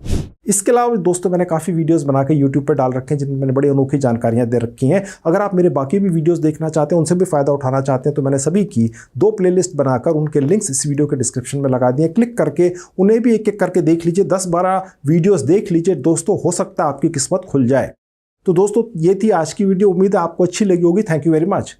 इसके अलावा दोस्तों मैंने काफ़ी वीडियोस बना के यूट्यूब पर डाल रखे हैं जिनमें मैंने बड़ी अनोखी जानकारियां दे रखी हैं। अगर आप मेरे बाकी भी वीडियोस देखना चाहते हैं, उनसे भी फ़ायदा उठाना चाहते हैं तो मैंने सभी की 2 प्लेलिस्ट बनाकर उनके लिंक्स इस वीडियो के डिस्क्रिप्शन में लगा दिए। क्लिक करके उन्हें भी एक एक करके देख लीजिए, 10-12 वीडियोज़ देख लीजिए दोस्तों, हो सकता है आपकी किस्मत खुल जाए। तो दोस्तों ये थी आज की वीडियो, उम्मीद है आपको अच्छी लगी होगी। Thank you very much.